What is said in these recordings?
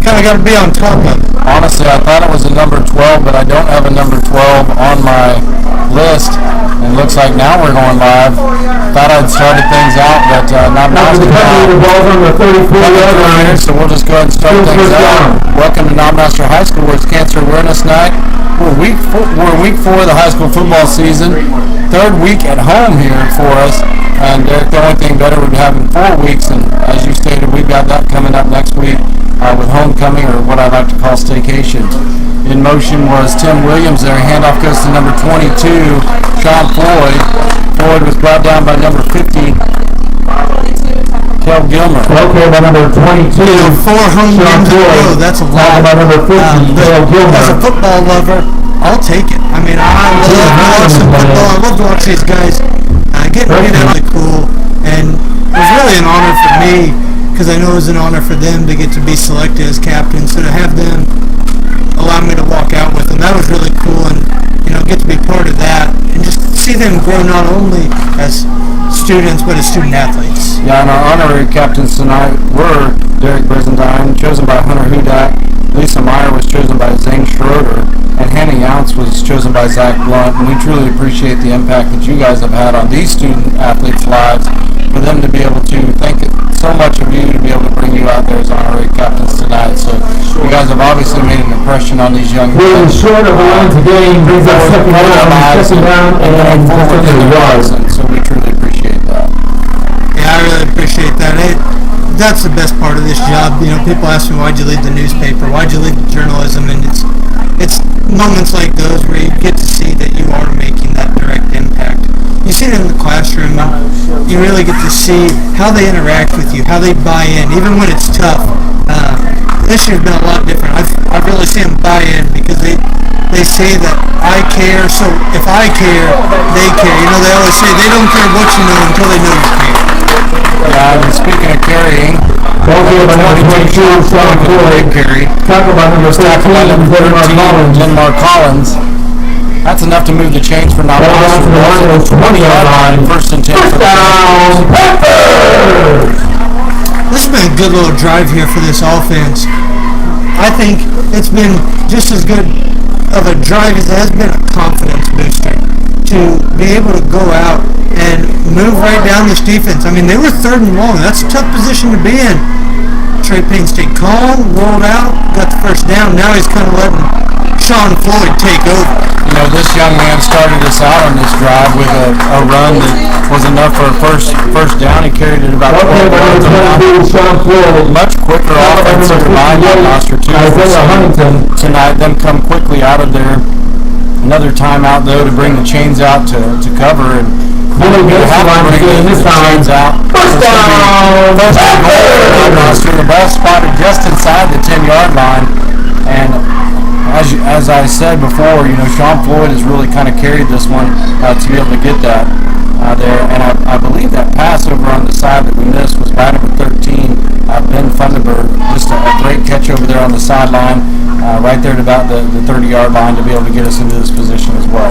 kind of got to be on top of it. Honestly, I thought it was a number 12, but I don't have a number 12 on my list. And looks like now we're going live. Thought I'd started things out, but not now. The ball's on the 34-yard line. So we'll just go ahead and start things out. Welcome to Knob Noster High School, where it's Cancer Awareness Night. We're week 4 of the high school football season. Third week at home here for us. And Derek, the only thing better would be having 4 weeks. And as you stated, we've got that coming up next week with homecoming, or what I like to call staycation. In motion was Tim Williams there. Handoff goes to number 22, Sean Floyd. Floyd was brought down by number 50, Kel Gilmer. Okay, by number 22, Four home games in a row. That's a lot. By number 50, Kel Gilmer. As a football lover, I'll take it. I mean, I love football. I love to watch these guys get really cool. And it was really an honor for me, because I know it was an honor for them to get to be selected as captain. So to have them allow me to walk out with them, that was really cool. And, get to be part of that and just see them grow not only as students, but as student athletes. Yeah, and our honorary captains tonight were Derek Brizendine, chosen by Hunter Hudak. Lisa Meyer was chosen by Zane Schroeder, and Hannah Younce was chosen by Zach Blunt. And we truly appreciate the impact that you guys have had on these student athletes' lives. For them to be able to thank so much of you to be able to bring you out there as honorary captains tonight. So you guys have obviously made an impression on these young men. Short of the line today, brings us second down, and forward to the yards. And so we truly appreciate that. Yeah, I really appreciate that. That's the best part of this job. People ask me, why'd you leave the newspaper? Why'd you leave journalism? And it's moments like those where you get to see that you are making that direct impact. You see it in the classroom, and you really get to see how they interact with you, how they buy in, even when it's tough. This year's been a lot different. I've really seen them buy in, because they say that I care, so if I care, they care. They always say they don't care what you know until they know you care. Yeah, and speaking of carrying, by number 22, Sean Floyd. Talk about number 13, Denmark Collins. That's enough to move the chains for Knob Noster. 20-yard line. First and 10. First down, Panthers! This has been a good little drive here for this offense. I think it's been just as good of a drive as it has been a confidence booster to be able to go out and move right down this defense. I mean, they were third and long. That's a tough position to be in. Trey Payne stayed calm, rolled out, got the first down. Now he's kind of letting Sean Floyd take over. This young man started us out on this drive with a run that was enough for a first down. He carried it about 12 yards. Much quicker offensive line by Noster too. Tonight, them come quickly out of there. Another timeout though to bring the chains out to cover, and you have to bring the chains out. First down. The ball spotted just inside the 10-yard line, and as I said before, Sean Floyd has really kind of carried this one to be able to get that there. And I believe that pass over on the side that we missed was by number 13, Ben Funderburg. Just a great catch over there on the sideline, right there at about the 30-yard line to be able to get us into this position as well.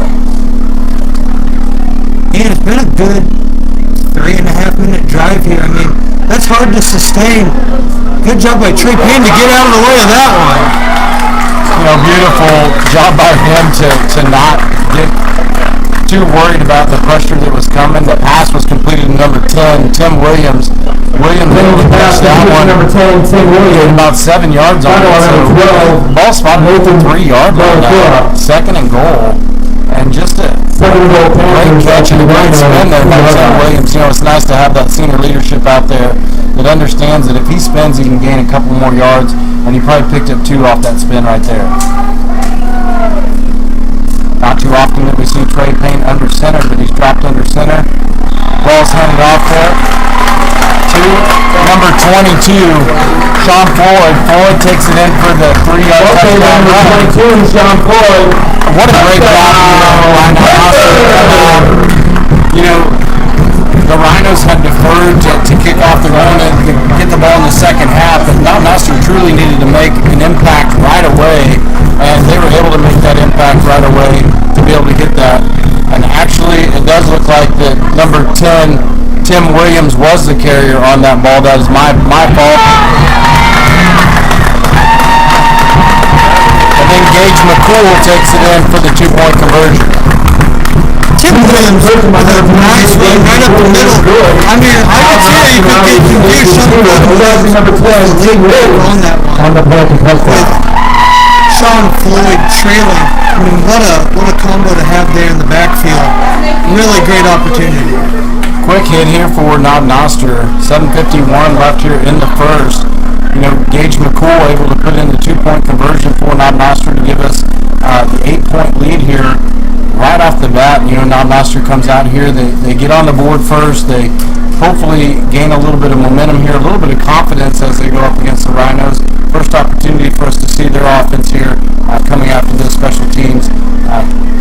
And it's been a good 3.5-minute drive here. I mean, that's hard to sustain. Good job by Trey Payne to get out of the way of that one. Beautiful job by him to not get too worried about the pressure that was coming. The pass was completed to number 10, Tim Williams. Williams passed that one. Number 10, Tim Williams. About 7 yards on it. So ball spotted at the 3-yard line. Second and goal. And just a great catch and a great spin there by Tim Williams. It's nice to have that senior leadership out there that understands that if he spins, he can gain a couple more yards, and he probably picked up 2 off that spin right there. Not too often that we see Trey Payne under center, but he's dropped under center. Ball's handed off there to number 22, Sean Floyd. Floyd takes it in for the 3-yard touchdown run. 22, Sean Floyd. What a great job the Rhinos had deferred to kick off the run and get the ball in the second half, but Knob Noster truly needed to make an impact right away, and they were able to make that impact right away to be able to get that. And actually, it does look like that number 10, Tim Williams, was the carrier on that ball. That is my fault. then Gage McCool takes it in for the 2-point conversion. Tim Williams with a nice one right up the middle. I mean, I can see how you could get confused on that one. With Sean Floyd trailing. I mean, what a combo to have there in the backfield. Really great opportunity. Quick hit here for Knob Noster. 7:51 left here in the first. Gage McCool able to put in the 2-point conversion for Knob Noster to give us the 8-point lead here right off the bat. Knob Noster comes out here. They get on the board first. They hopefully gain a little bit of momentum here, a little bit of confidence as they go up against the Rhinos. First opportunity for us to see their offense here coming after this special teams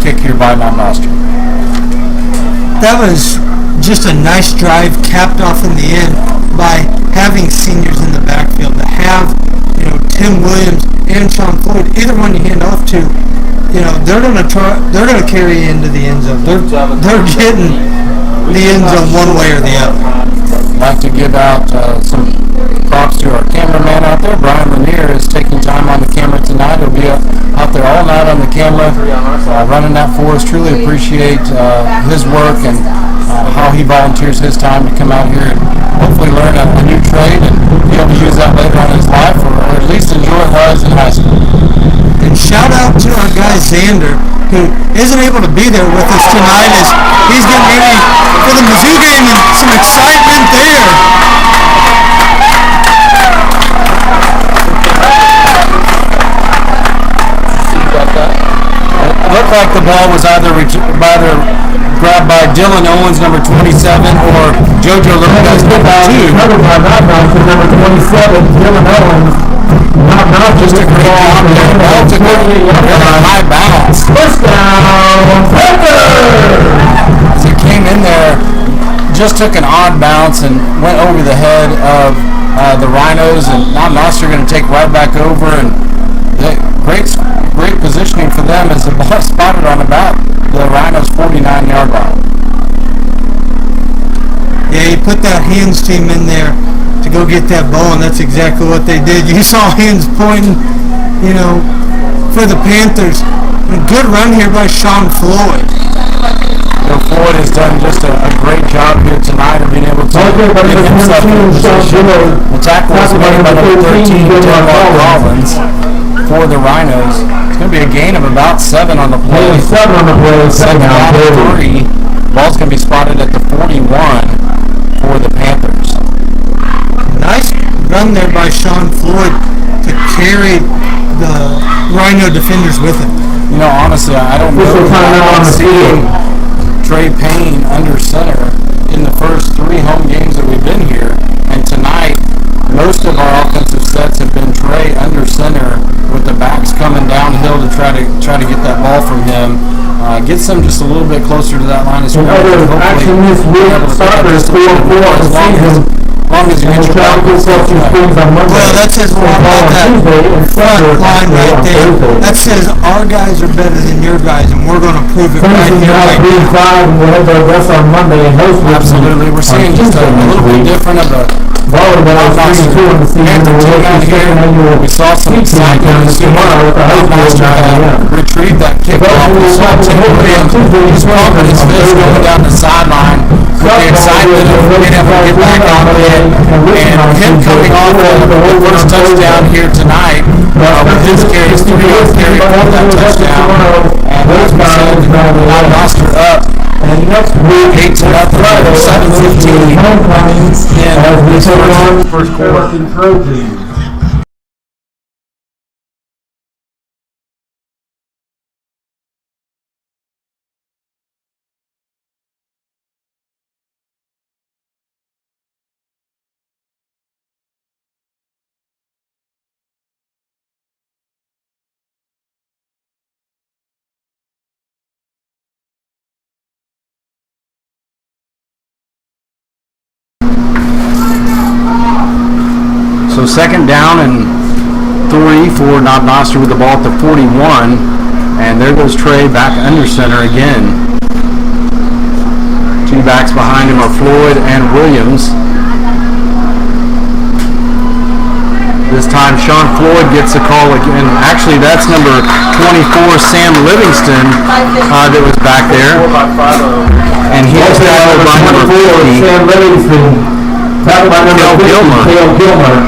kick here by Knob Noster. That was just a nice drive capped off in the end by having seniors in the backfield. To have Tim Williams and Sean Floyd, either one you hand off to, they're gonna carry you into the end zone. They're getting the end zone one way or the other. I'd like to give out some props to our cameraman out there. Brian Lanier is taking time on the camera tonight. He'll be out there all night on the camera running that for us. Truly appreciate his work and how he volunteers his time to come out here and hopefully learn a new trade and be able to use that later on in his life, or at least enjoy it while he's in high school. And shout out to our guy Xander, who isn't able to be there with us tonight as he's getting ready for the Mizzou game and some excitement there. It looked like the ball was either grabbed by Dylan Owens, number 27, or JoJo Lopez, number 2. Number 27, Dylan Owens. Just a great job there. The ball took a high bounce. First down, Panthers! As it came in there, just took an odd bounce and went over the head of the Rhinos, and Knob Noster going to take right back over, and great positioning for them as the ball spotted on about the Rhinos' 49-yard line. Yeah, he put that hands team in there to go get that ball, and that's exactly what they did. You saw hands pointing, for the Panthers. A good run here by Sean Floyd. Floyd has done just a great job here tonight of being able to get himself in position. The tackle was made by number 13, Denmark Rollins, for the Rhinos. It's going to be a gain of about 7 on the play. 7 on the play. Second down 3. Ball's going to be spotted at the 41 for the Panthers. Nice run there by Sean Floyd to carry the Rhino defenders with him. Honestly, I don't know if I'm seeing Trey Payne under center in the first 3 home games that we've been here. And tonight, most of our offensive sets have been Trey under center with the backs coming downhill to try to get that ball from him. Gets them just a little bit closer to that line of scrimmage. Action this week, soccer is 4-4 As long as you get your Well, that says a lot about that front line right there. That says our guys are better than your guys, and we're going to prove it right here. And we'll have our rest on Monday and host. Absolutely. We're seeing just a little bit different of a Panther team out here. We saw some excitement as soon as Knob Noster retrieved that kickoff. We saw Tim Williams just pumping his fist going down the sideline with the excitement of being able to get back on it, and him coming off the first touchdown here tonight with his carries, 3-yard carry for that touchdown. And as we said, Knob Noster up. And next week, 8-0, 7-15. Homecomings as we take on first quarter Trojans. So second down and 3 for Knob Noster with the ball at the 41. And there goes Trey back under center again. 2 backs behind him are Floyd and Williams. This time Sean Floyd gets a call again. Actually, that's number 24, Sam Livingston, that was back there. And he was tackled by number 50. Sam Livingston. Tackled by number 50, Gilmer.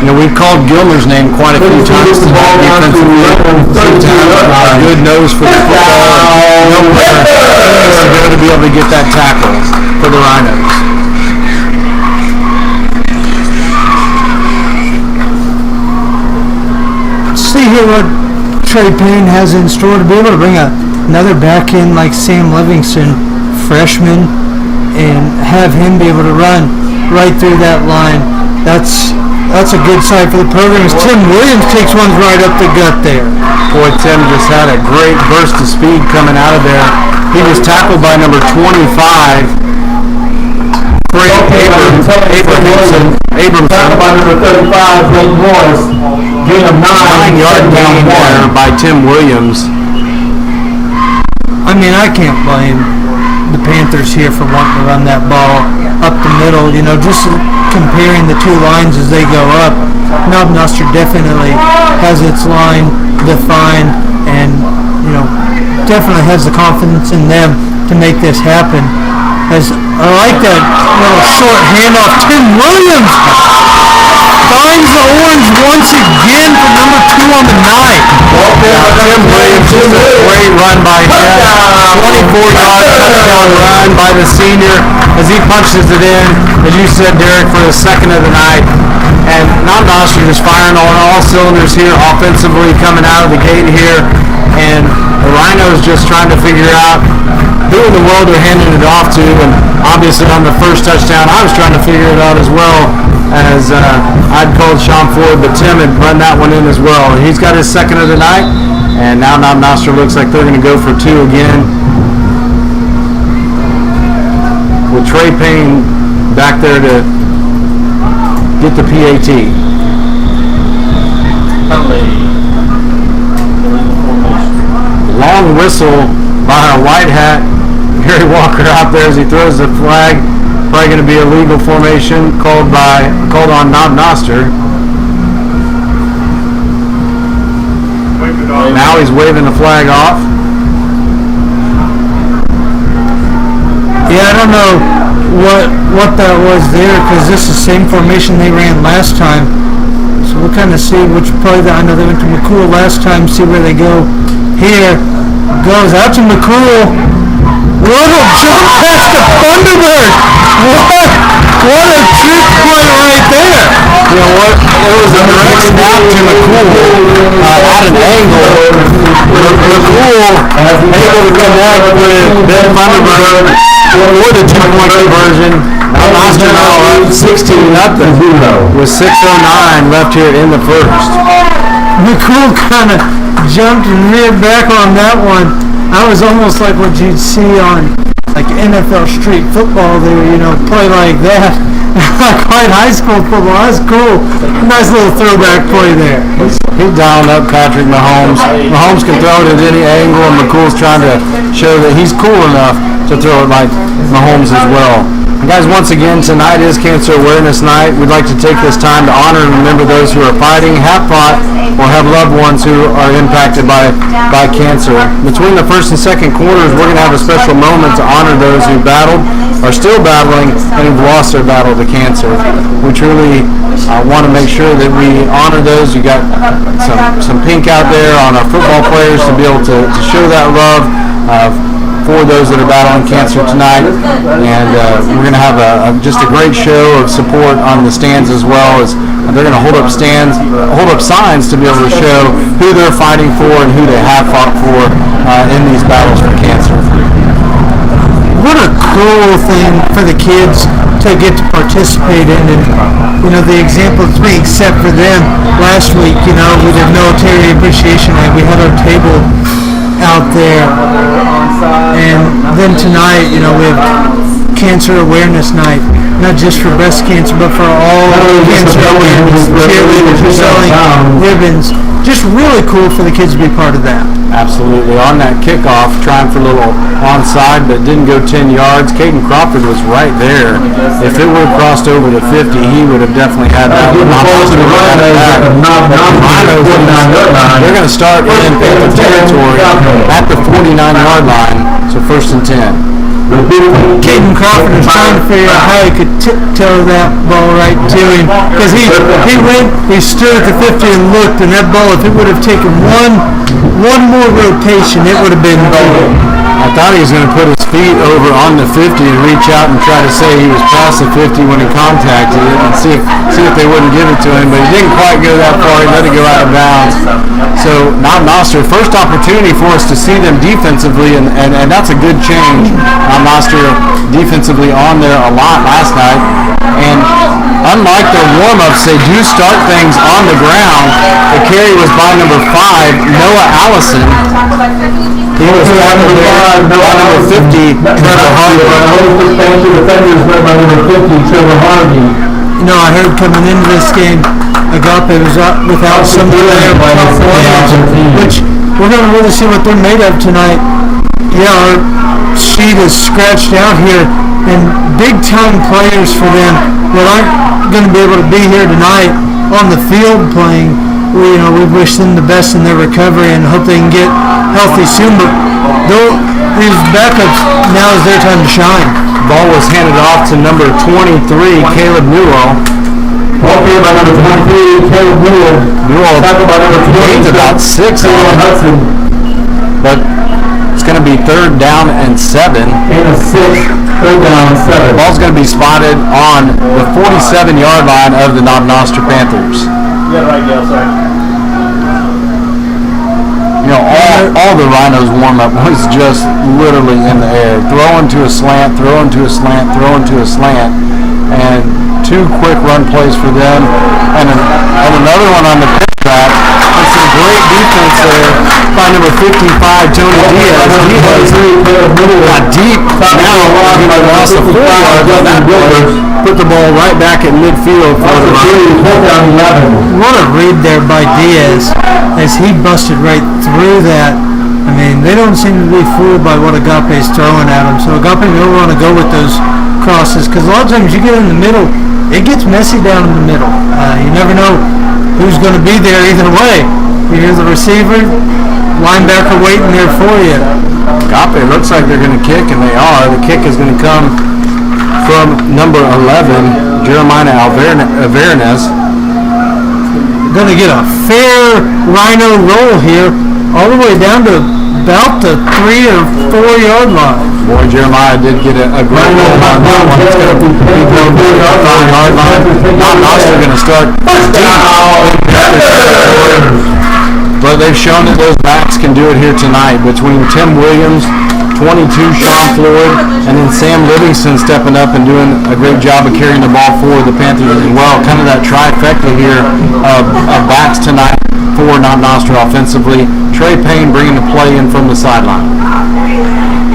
You know, we've called Gilmer's name quite a few times tonight defensively. Good nose for the football. No pressure to be able to get that tackle for the Rhinos. See here what Trey Payne has in store to be able to bring another back in like Sam Livingston, freshman, and have him be able to run right through that line. That's a good sign for the program. As Tim Williams takes one right up the gut there. Boy, Tim just had a great burst of speed coming out of there. He was tackled by number 25, Abramson. Tackled by number 35, Blake Morris. Gain of 9-yard gain there by Tim Williams. I mean, I can't blame the Panthers here for wanting to run that ball up the middle. You know, just comparing the two lines as they go up, Knob Noster definitely has its line defined and, you know, definitely has the confidence in them to make this happen. As I like that little short handoff. Tim Williams finds the orange once again for number 2 on the night. Tim Williams is a great run by him. 24-yard touchdown run by the senior as he punches it in, as you said, Derek, for the second of the night. And Knob Noster just firing on all cylinders here offensively coming out of the gate here. And the Rhinos just trying to figure out who in the world they're handing it off to. And obviously on the first touchdown, I was trying to figure it out as well, as I'd called Sean Floyd, but Tim had run that one in as well. He's got his second of the night, and now Knob Noster looks like they're going to go for 2 again, with Trey Payne back there to get the PAT. Long whistle by our white hat Gary Walker out there as he throws the flag. Probably going to be a legal formation called on Knob Noster. Now he's waving the flag off. Yeah, I don't know what that was there, because this is the same formation they ran last time. So we'll kind of see which play that. I know they went to McCool last time, see where they go. Here goes out to McCool. Little jump past the Thunderbird. What a trick play right there. You know what? It was a direct snap to McCool at an angle. McCool able to connect with Ben Thunderbird for the 2-point conversion. Knob Noster now up 16-0 with 6:09 left here in the first. McCool kind of jumped and reared back on that one. I was almost like what you'd see on like NFL street football there, you know, play like that. Quite high school football. That's cool. Nice little throwback play there. He's dialing up Patrick Mahomes. Mahomes can throw it at any angle, and McCool's trying to show that he's cool enough to throw it like Mahomes as well. And guys, once again, tonight is Cancer Awareness Night. We'd like to take this time to honor and remember those who are fighting, have fought, or have loved ones who are impacted by cancer. Between the first and second quarters, we're going to have a special moment to honor those who battled, are still battling, and who've lost their battle to cancer. We truly want to make sure that we honor those. You got some pink out there on our football players to be able to show that love for those that are battling cancer tonight. And we're going to have just a great show of support on the stands as well, as they're going to hold up signs to be able to show who they're fighting for and who they have fought for in these battles for cancer. What a cool thing for the kids to get to participate in, and you know, the example that's being set for them. Last week, you know, we did Military Appreciation Night. We had our table out there, and then tonight, you know, we have Cancer Awareness Night. not just for breast cancer, but for all cancer awareness. Cheerleaders are selling ribbons. Just really cool for the kids to be part of that. Absolutely. On that kickoff, trying for a little onside, but didn't go 10 yards. Caden Crawford was right there. If it would have crossed over to 50, he would have definitely had that. They're going to start in Panther territory at the 49-yard line, so 1st and 10. Caden Crawford was trying to figure out how he could tiptoe that ball right to him, because he stood at the 50 and looked, and that ball, if it would have taken one more rotation, it would have been goal. I thought he was going to put his feet over on the 50 and reach out and try to say he was past the 50 when he contacted it and see if they wouldn't give it to him, but he didn't quite go that far. He let it go out of bounds. So Knob Noster, first opportunity for us to see them defensively, and that's a good change. Knob Noster defensively on there a lot last night, and unlike their warm-ups, they do start things on the ground. The carry was by number 5, Noah Allison. He was tackled by number 50, Trevor Harvey. You know, I heard coming into this game, Agape was without some of their top players, which we're going to really see what they're made of tonight. Yeah, our sheet is scratched out here, and big-time players for them that aren't going to be able to be here tonight on the field playing. We wish them the best in their recovery and hope they can get healthy soon. But these backups, now is their time to shine. Ball was handed off to number 23, Caleb Newell. Ball game by number 23, Caleb Newell. Newell gained about 6 on Hudson. But it's going to be 3rd down and 7. And a 6, 3rd down and 7. Ball's going to be spotted on the 47-yard line of the Knob Noster Panthers. Yeah, right, Gail, sorry. You know, all the Rhinos warm-up was just literally in the air. Throwing to a slant, throwing to a slant, throwing to a slant. And 2 quick run plays for them. And another one on the pitch track. And some great defense there by number 55, Tony Diaz. He was deep. Now, he lost a 4-yard on that play. Put the ball right back at midfield for the Rhinos. What a read there by Diaz as he busted right through that. I mean, they don't seem to be fooled by what Agape is throwing at them. So Agape may want to go with those crosses, because a lot of times you get in the middle, it gets messy down in the middle. You never know who's going to be there either way. You're the receiver, linebacker waiting there for you. Agape looks like they're going to kick, and they are. The kick is going to come from number 11, Jeremiah Avernez. Going to get a fair Rhino roll here, all the way down to about the 3 or 4 yard line. Boy, Jeremiah did get a great roll on that one. It's going to be thrown to the 5 yard line. Knob Noster going to start but they've shown that those backs can do it here tonight between Tim Williams, 22, Sean Floyd, and then Sam Livingston stepping up and doing a great job of carrying the ball for the Panthers as well. Kind of that trifecta here of backs tonight for Knob Noster offensively. Trey Payne bringing the play in from the sideline.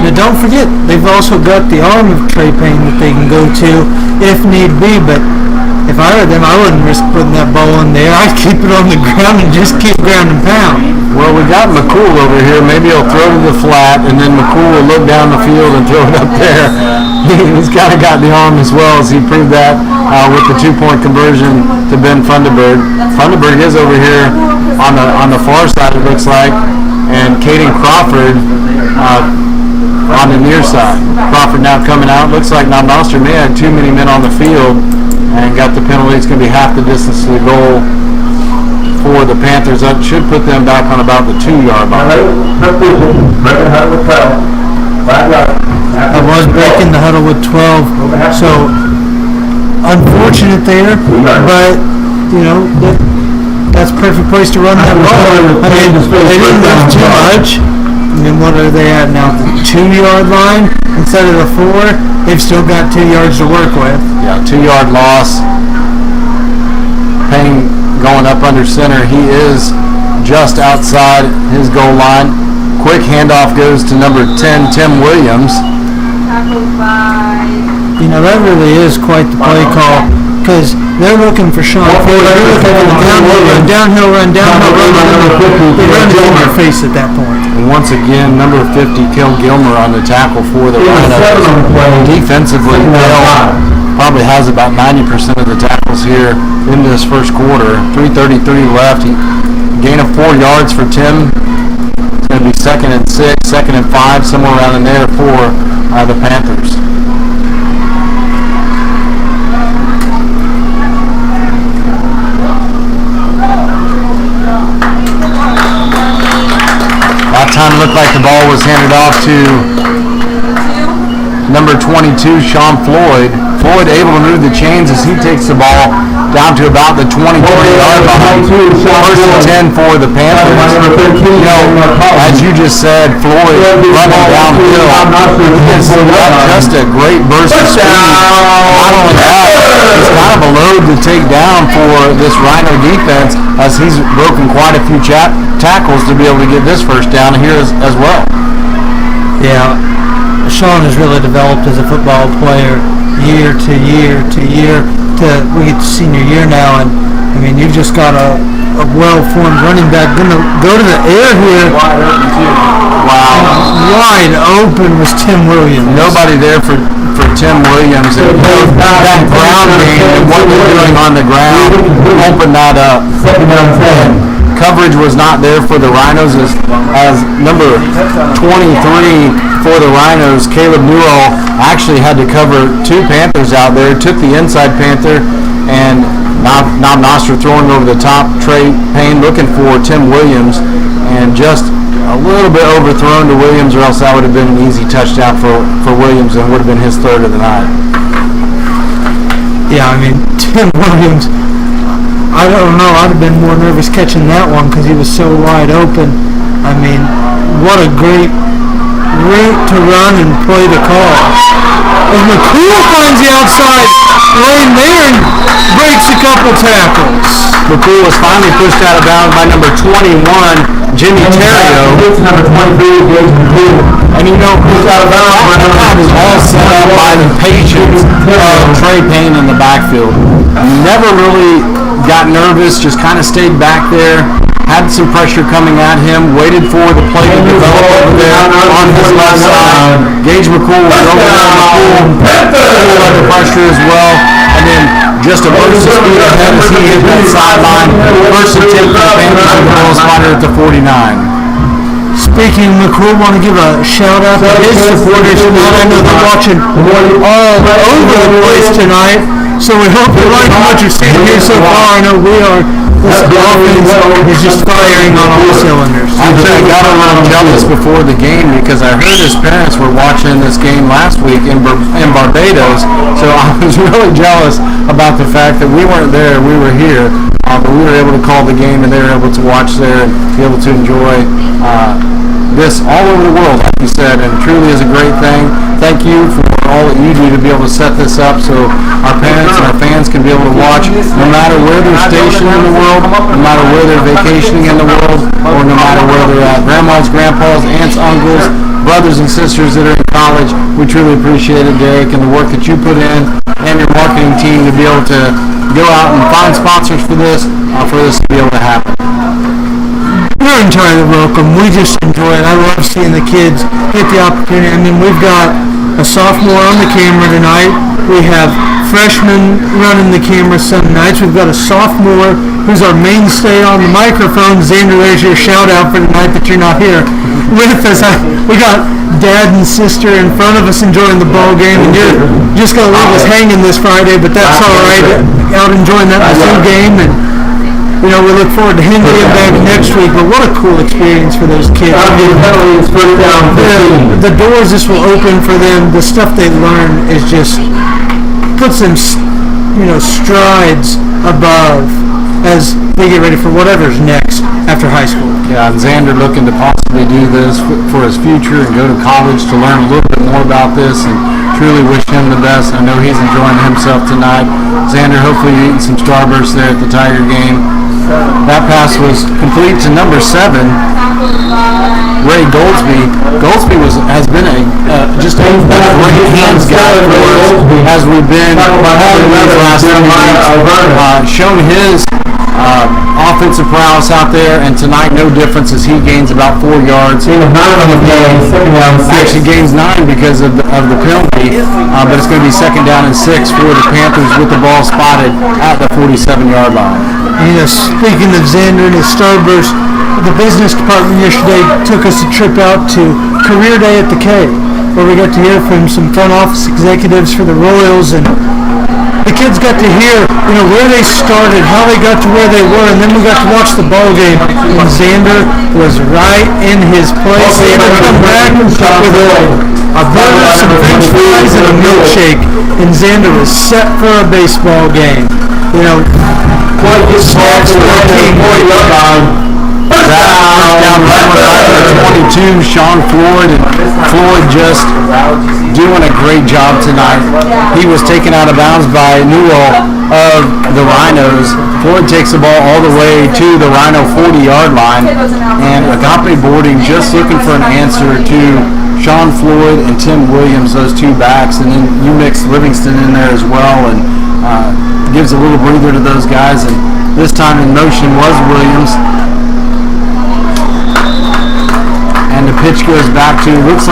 Now don't forget, they've also got the arm of Trey Payne that they can go to if need be, but if I were them, I wouldn't risk putting that ball in there. I'd keep it on the ground and just keep ground and pound. Well, we got McCool over here. Maybe he'll throw to the flat, and then McCool will look down the field and throw it up there. He's kind of got the arm as well, as he proved that with the 2-point conversion to Ben Funderburg. Funderburg is over here on the far side, it looks like, and Caden Crawford on the near side. Crawford now coming out. Looks like Knob Noster may have too many men on the field and got the penalty. It's going to be half the distance to the goal for the Panthers. That should put them back on about the 2-yard line. I was breaking the huddle with 12, so unfortunate there, but that's a perfect place to run that ball. I mean, they didn't move too much. I mean, what are they at now? The 2-yard line instead of the 4. They've still got 2 yards to work with. Yeah, 2-yard loss. Payne going up under center. He is just outside his goal line. Quick handoff goes to number 10, Tim Williams. Tackled by that really is quite the play call, because they're looking for Sean Ford. They're looking for the downhill run. They run it in your face at that point. And once again, number 50, Kel Gilmer on the tackle for the Rhinos. Defensively, Kel probably has about 90% of the tackles here in this first quarter. 3:33 left. Gain of 4 yards for Tim. It's going to be 2nd and 6, 2nd and 5, somewhere around in there for the Panthers. That time it looked like the ball was handed off to number 22, Sean Floyd. Floyd able to move the chains as he takes the ball down to about the 23-yard line. 1st and 10 for the Panthers. As you just said, Floyd running downhill is just a great burst of speed. Not only that, it's kind of a load to take down for this Rhino defense, as he's broken quite a few tackles to be able to get this first down here as well. Yeah, Sean has really developed as a football player year to year to year. We get to senior year now, and I mean, you've just got a well-formed running back. Going to go to the air here. Wide open too. Wow. Wide open was Tim Williams. Nobody there for Tim Williams. And that ground game and what they're doing on the ground opened that up. Coverage was not there for the Rhinos as number 23 for the Rhinos, Caleb Newell, actually had to cover 2 Panthers out there, took the inside Panther, and Knob Noster throwing over the top. Trey Payne looking for Tim Williams, and just a little bit overthrown to Williams, or else that would have been an easy touchdown for Williams and would have been his 3rd of the night. Yeah, I mean, Tim Williams, I don't know, I'd have been more nervous catching that one because he was so wide open. I mean, what a great route to run and play to call. As McCool finds the outside lane there and breaks a couple tackles. McCool was finally pushed out of bounds by number 21, Jimmy Terrio. Number 23, Gage McCool. And pushed out of bounds. That is all set up by the patience of Trey Payne in the backfield. Never really got nervous, just kind of stayed back there. Had some pressure coming at him, waited for the play to develop over there on his left side. Gage McCool was over there. McCool under pressure as well. And then just a burst of speed ahead as he hit that sideline. 1st and 10 for the Panthers, and the ball spotted at the 49. Speaking of McCool, want to give a shout out to his supporters tonight. I know they're watching all over the place tonight. So we hope you're liking what you're seeing here so far. I know we are. This offense is just firing on all cylinders. Actually, I got a little jealous before the game because I heard his parents were watching this game last week in Barbados. So I was really jealous about the fact that we weren't there, we were here. But we were able to call the game and they were able to watch there and be able to enjoy this all over the world, like you said, and truly is a great thing. Thank you for all that you do to be able to set this up so our parents and our fans can be able to watch no matter where they're stationed in the world, no matter where they're vacationing in the world, or no matter where they're at. Grandmas, grandpas, aunts, uncles, brothers and sisters that are in college, we truly appreciate it, Derek, and the work that you put in and your marketing team to be able to go out and find sponsors for this to be able to happen. You're entirely welcome. We just enjoy it. I love seeing the kids get the opportunity. I mean, we've got a sophomore on the camera tonight. We have freshmen running the camera some nights. We've got a sophomore who's our mainstay on the microphone. Xander, there's your shout out for tonight that you're not here with us. We got dad and sister in front of us enjoying the ball game, and you're just going to leave us hanging this Friday, but that's all right. Out enjoying that Mizzou game, and we look forward to him being back next week. But what a cool experience for those kids. I mean, the doors this will open for them. The stuff they learn is just puts them, strides above as they get ready for whatever's next after high school. Yeah, and Xander looking to possibly do this for his future and go to college to learn a little bit more about this, and truly wish him the best. I know he's enjoying himself tonight. Xander, hopefully you're eating some Starburst there at the Tiger game. That pass was complete to number 7, Ray Goldsby. Goldsby has been just a great hands guy for us as we've been having these last 3 weeks. Shown his offensive prowess out there, and tonight no difference as he gains about 4 yards. Actually gains 9 because of the penalty, but it's going to be 2nd down and 6 for the Panthers with the ball spotted at the 47-yard line. Speaking of Xander and his starburst, the business department yesterday took us a trip out to Career Day at the K, where we got to hear from some front office executives for the Royals, and the kids got to hear, where they started, how they got to where they were, and then we got to watch the ball game. And Xander was right in his place. Xander come back with a burger, some French fries, and a milkshake, and Xander was set for a baseball game. Snacks for a team. Down right 22, Sean Floyd, and Floyd just doing a great job tonight. He was taken out of bounds by Newell of the Rhinos. Floyd takes the ball all the way to the Rhino 40-yard line, and Agape boarding just looking for an answer to Sean Floyd and Tim Williams, those two backs, and then you mix Livingston in there as well, and gives a little breather to those guys. And this time in motion was Williams. And the pitch goes back to looks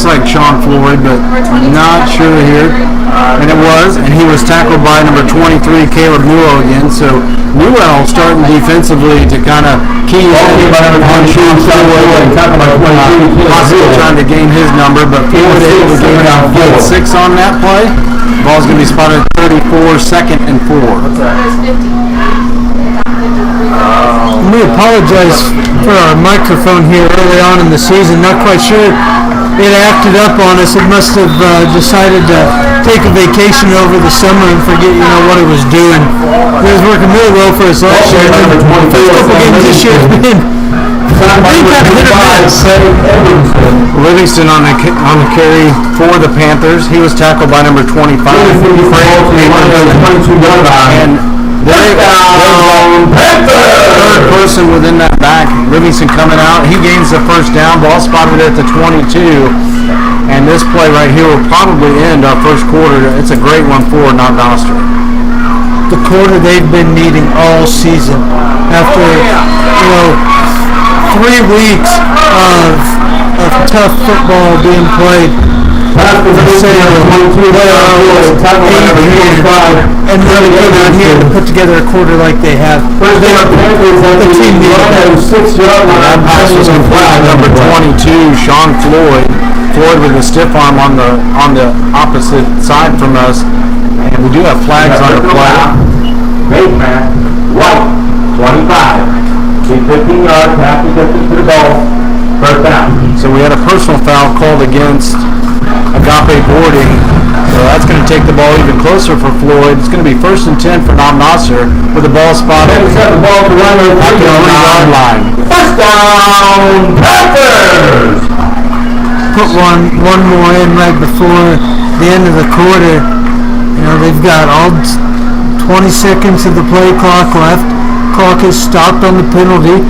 like Sean Floyd, but not sure here. And it was, and he was tackled by number 23, Caleb Newell again. So Newell starting defensively to kind of key in on Sean Floyd, possibly trying to gain his number, but Floyd able to gain 6 on that play. The ball's going to be spotted at 34, 2nd and 4. We apologize for our microphone here early on in the season. Not quite sure it acted up on us. It must have decided to take a vacation over the summer and forget, what it was doing. It was working really well for us last year. The first couple games this year has been Livingston on the carry for the Panthers. He was tackled by number 25. And third person within that back, Livingston coming out. He gains the first down. Ball spotted at the 22. And this play right here will probably end our first quarter. It's a great one for Knob Noster. The quarter they've been needing all season. After 3 weeks of tough football being played. And really come out here to put together a quarter like they have. The team needed 6 yards. That pass was complete. Number 22, Sean Floyd. Floyd with a stiff arm on the opposite side from us, and we do have flags on the play. Great man, White, 25. Keep 15 yards, half to get to the ball. First down. So we had a personal foul called against Agape boarding, so that's going to take the ball even closer for Floyd. It's going to be 1st and 10 for Knob Noster with the ball spotted at the ball to run at the 3-yard line. First down, Panthers! put one more in right before the end of the quarter. They've got all 20 seconds of the play clock left. Clock is stopped on the penalty.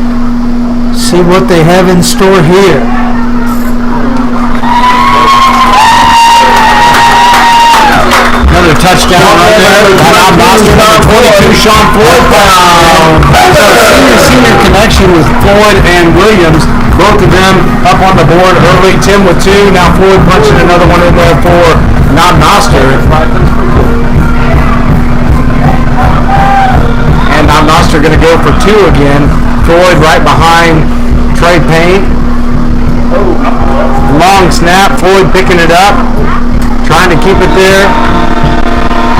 See what they have in store here. Another touchdown right there. Knob Noster, number 22, Sean Floyd found. Senior connection with Floyd and Williams. Both of them up on the board early. Tim with 2. Now Floyd punching another one in there for Knob Noster. And Knob Noster going to go for 2 again. Floyd right behind Trey Payne. Long snap. Floyd picking it up. Trying to keep it there.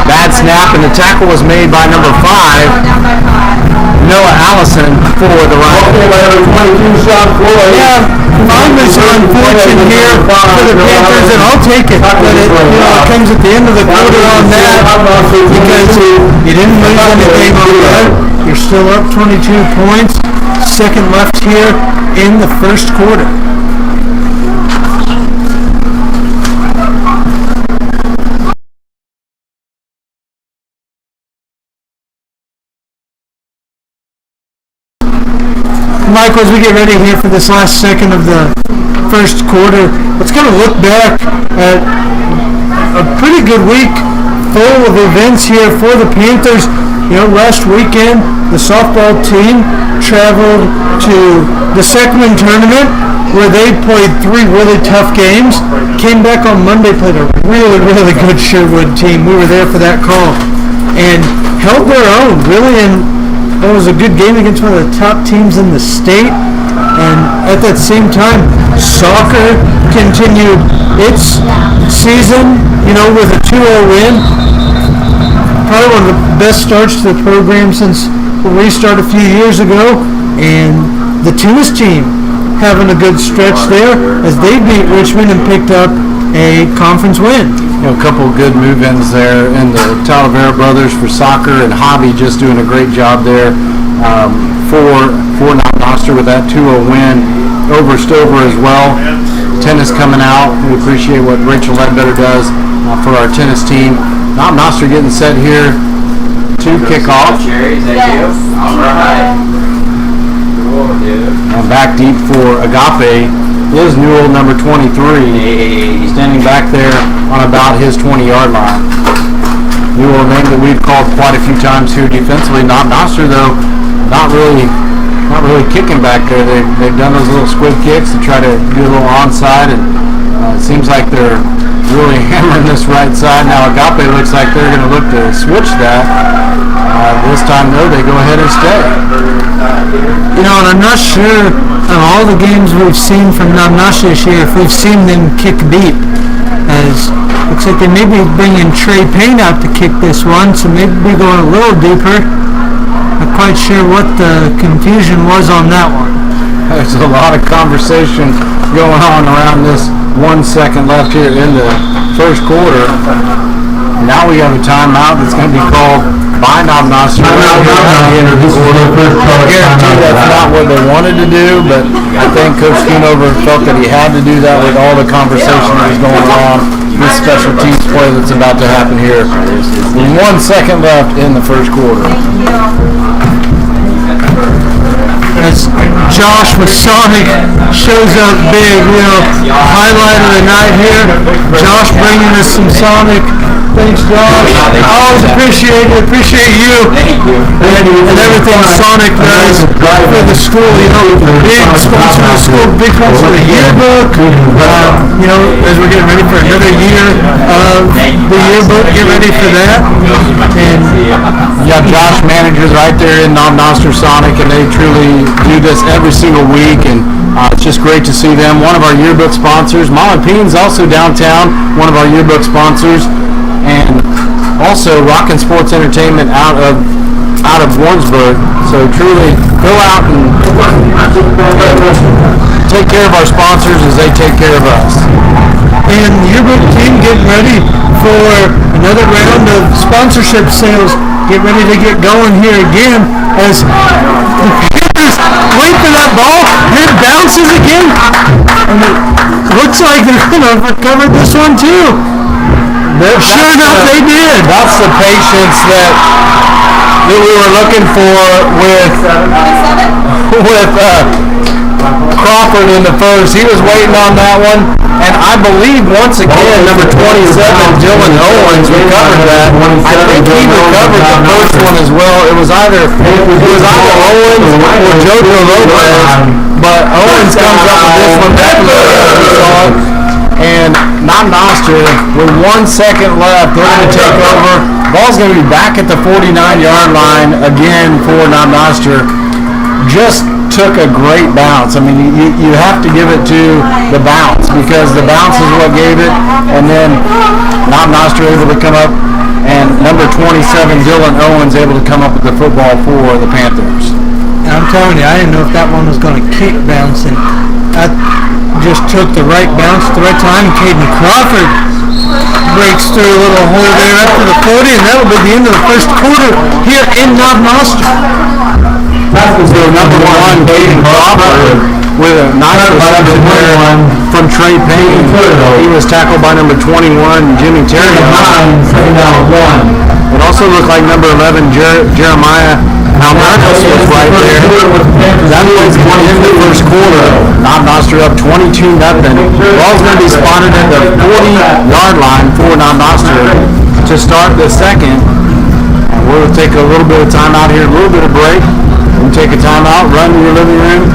Bad snap, and the tackle was made by number 5, Noah Allison, for the Rhinos. Yeah, moments are unfortunate here for the Panthers, and I'll take it. But it comes at the end of the quarter on that because you didn't lose anything on that. You're still up 22 points. Second left here in the first quarter. Michael, as we get ready here for this last second of the first quarter, let's kind of look back at a pretty good week full of events here for the Panthers. Last weekend, the softball team traveled to the Seckman tournament where they played 3 really tough games. Came back on Monday, played a really, really good Sherwood team. We were there for that call. And held their own, really, and it was a good game against one of the top teams in the state. And at that same time, soccer continued its season, with a 2-0 win. Probably one of the best starts to the program since the restart a few years ago. And the tennis team having a good stretch there as they beat Richmond and picked up a conference win. A couple of good move-ins there in the Talavera brothers for soccer, and Hobby just doing a great job there for Knob Noster with that 2-0 win over Stover as well. Tennis coming out. We appreciate what Rachel Ledbetter does for our tennis team. Knob Noster getting set here to kickoff. Yes. All right. Cool, dude. And back deep for Agape is Newell, number 23, standing back there on about his 20-yard line. Newell, a name that we've called quite a few times here defensively. Knob Noster, though, not really kicking back there. They've done those little squib kicks to try to do a little onside, and it seems like they're really hammering this right side. Now Agape looks like they're going to look to switch that. This time, though, they go ahead and stay. And I'm not sure of all the games we've seen from Knob Noster this year if we've seen them kick deep. As looks like they may be bringing Trey Payne out to kick this one, so maybe be going a little deeper. Not quite sure what the confusion was on that one. There's a lot of conversation going on around this 1 second left here in the first quarter. Now we have a timeout that's going to be called by Knob Noster. I guarantee that's not what they wanted to do, but I think Coach Schoonover felt that he had to do that with all the conversation that was going on. This special teams play that's about to happen here. 1 second left in the first quarter. As Josh with Sonic shows up big, highlight of the night here. Josh bringing us some Sonic. Thanks, Josh. I always appreciate you. And everything Sonic does for the school. Big sponsor of the school, big sponsor of the yearbook. As we're getting ready for another year of the yearbook, get ready for that. And Josh managers right there in Knob Noster Sonic, and they truly do this every single week, and it's just great to see them. One of our yearbook sponsors, Mama Peen's also downtown, one of our yearbook sponsors, and also Rockin' Sports Entertainment out of Warrensburg. So truly go out and take care of our sponsors as they take care of us. And the yearbook team getting ready for another round of sponsorship sales. Get ready to get going here again as the Panthers wait for that ball, and it bounces again. And it looks like they're going to recover this one too. Sure enough, they did. That's the patience that we were looking for with Crawford in the first. He was waiting on that one, and I believe once again number 27 Dylan Owens recovered that. I think he recovered the first one as well. It was either Owens or Jojo Lopez, but Owens comes up with this one back to and Knob Noster, with 1 second left, they're going to take over. Ball's going to be back at the 49-yard line again for Knob Noster. Just took a great bounce. I mean, you have to give it to the bounce, because the bounce is what gave it. And then Knob Noster able to come up, and number 27, Dylan Owens, able to come up with the football for the Panthers. And I'm telling you, I didn't know if that one was going to kick bouncing. I just took the right bounce at the right time. Caden Crawford breaks through a little hole there up to the 40, and that'll be the end of the first quarter here in Knob Noster. So number 1, Caden Crawford, with a nice reception there from Trey Payne. He was tackled by number 21, Jimmy Terry. It also looked like number 11, Jeremiah Albertus was right there. That was the end of the first quarter. Knob Noster up 22-0. Ball's going to be spotted at the 40-yard line for Knob Noster to start the second. And we'll take a little bit of time out here, a little bit of break. We'll take a time out, run to your living room,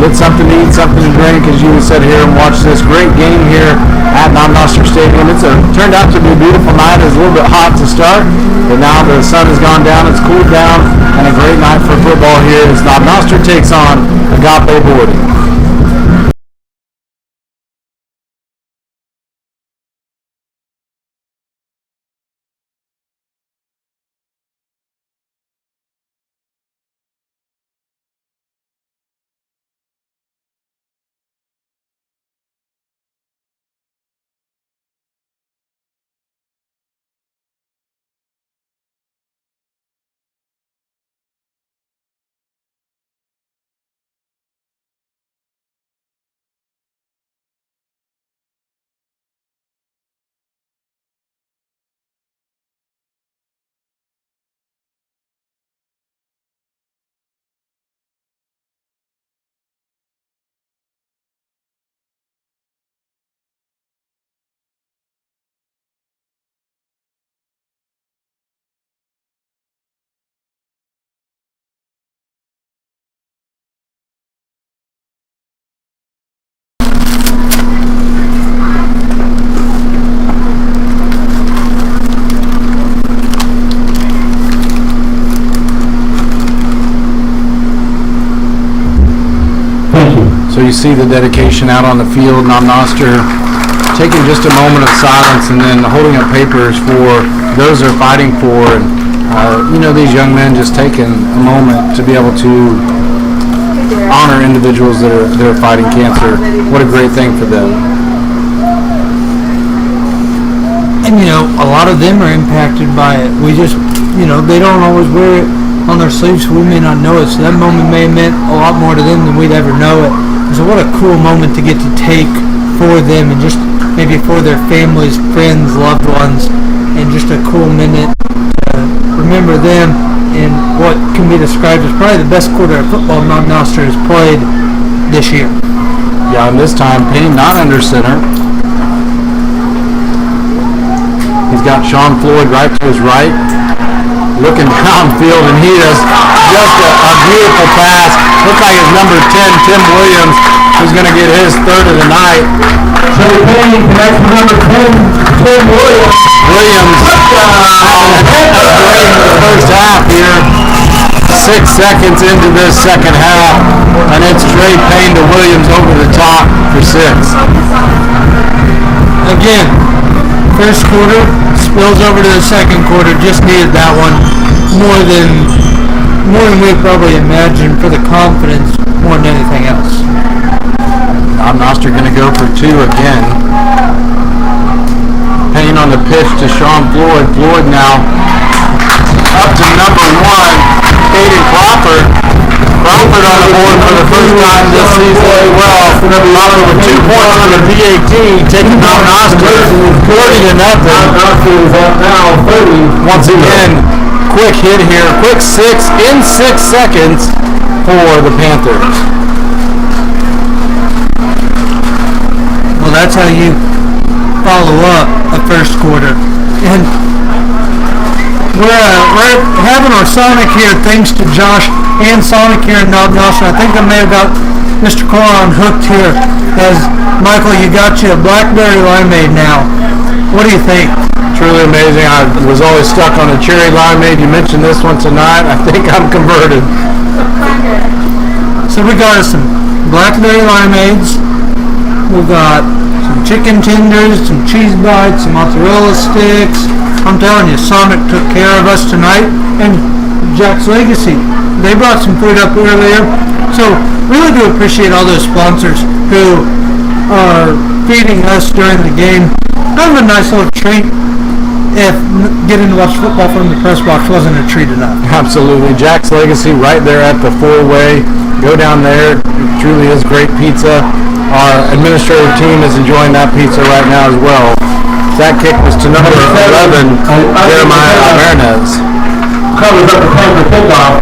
get something to eat, something to drink as you would sit here and watch this great game here at Knob Noster Stadium. Turned out to be a beautiful night. It was a little bit hot to start, but now the sun has gone down, it's cooled down, and a great night for football here as Knob Noster takes on Agape boarding. So you see the dedication out on the field. Knob Noster taking just a moment of silence and then holding up papers for those they're fighting for. And, these young men just taking a moment to be able to honor individuals that are fighting cancer. What a great thing for them. And, a lot of them are impacted by it. We just, they don't always wear it on their sleeves, so we may not know it. So that moment may have meant a lot more to them than we'd ever know it. So what a cool moment to get to take for them and just maybe for their families, friends, loved ones, and just a cool minute to remember them in what can be described as probably the best quarter of football Knob Noster has played this year. Yeah, and this time Payne not under center. He's got Sean Floyd right to his right, looking downfield, and he does just a beautiful pass. Looks like it's number 10, Tim Williams, who's going to get his third of the night. So Payne connects with number 10, Tim Williams. Williams great in the first half here. 6 seconds into this second half, and it's Trey Payne to Williams over the top for 6. Again, first quarter spills over to the second quarter. Just needed that one more than we probably imagined for the confidence more than anything else. Knob Noster going to go for 2 again. Payne on the pitch to Sean Floyd. Floyd now up to number 1, Caden Crawford. Crawford on the board for the first time this season as well. Crawford with 2 points on the PAT, taking Knob Noster 40-0. Knob Noster is up now 30. Once again, quick hit here, quick 6 in 6 seconds for the Panthers. Well, that's how you follow up a first quarter. And we're having our Sonic here thanks to Josh and Sonic here in Knob Noster. I think I may have got Mr. Coron hooked here as Michael, you got you a blackberry limeade now. What do you think? Truly amazing. I was always stuck on a cherry limeade. You mentioned this one tonight. I think I'm converted. So we got us some blackberry limeades. We've got some chicken tenders, some cheese bites, some mozzarella sticks. I'm telling you, Sonic took care of us tonight. And Jack's Legacy, they brought some food up earlier. So really do appreciate all those sponsors who are feeding us during the game. Kind of a nice little treat if getting to watch football from the press box wasn't a treat enough. Absolutely. Jack's Legacy right there at the 4-way. Go down there. It truly is great pizza. Our administrative team is enjoying that pizza right now as well. That kick was to number 11, Jeremiah Ibanez. covers up the Panther kickoff.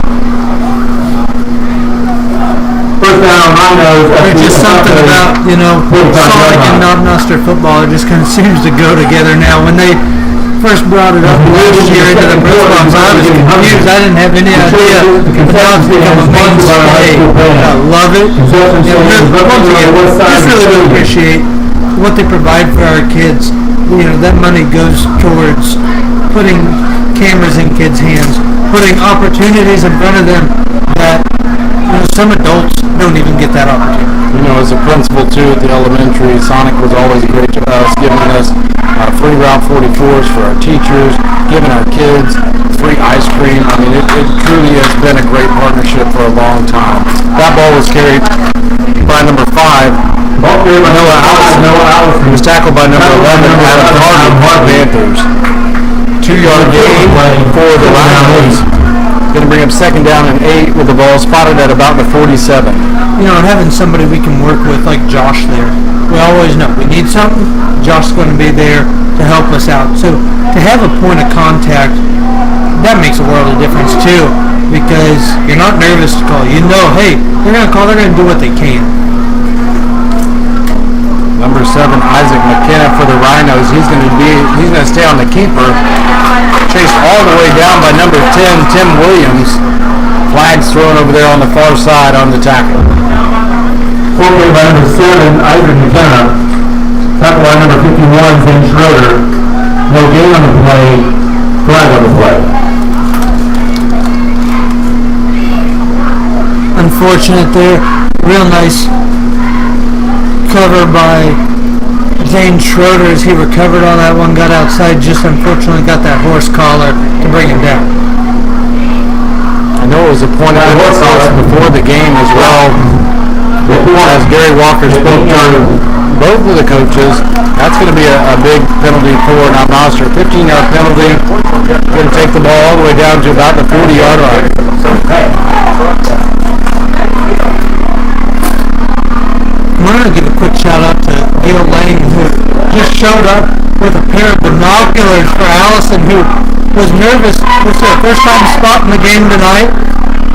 First down on my nose. There's just something about, Sonic and Knob Noster football. It just kind of seems to go together now. When they first brought it up last year into the press box, I was confused. I didn't have any idea. Now it's become a mainstay. I love it. Once again, just really appreciate what they provide for our kids. That money goes towards putting cameras in kids' hands, putting opportunities in front of them that some adults don't even get that opportunity. As a principal too at the elementary, Sonic was always great to us, giving us free Route 44s for our teachers, giving our kids free ice cream. I mean, it truly has been a great partnership for a long time. That ball was carried by number 5. Ball carried by Noah Allison. It was tackled by number 11, Adam Hardy, Panthers. 2-yard gain for the Rhinos. Going to bring up second down and 8 with the ball spotted at about the 47. Having somebody we can work with like Josh there, we always know we need something, Josh's going to be there to help us out. So to have a point of contact, that makes a world of difference too, because you're not nervous to call. Hey, they're going to call, they're going to do what they can. Number 7, Isaac McKenna for the Rhinos. He's going to stay on the keeper. Chased all the way down by number 10, Tim Williams. Flags thrown over there on the far side on the tackle. Forward by number 7, Isaac McKenna. Tackle by number 51, Zane Schroeder. No gain on the play. Flag on the play. Unfortunate there. Real nice cover by Zane Schroeder as he recovered on that one, got outside, just unfortunately got that horse collar to bring him down. I know it was a point of emphasis before the game as well, as Gary Walker spoke to both of the coaches. That's going to be a big penalty for Knob Noster. 15-yard penalty. Going to take the ball all the way down to about the 40-yard line. I want to give a quick shout out to Gail Lane, who just showed up with a pair of binoculars for Allison, who was nervous. This is her first time spotting the game tonight,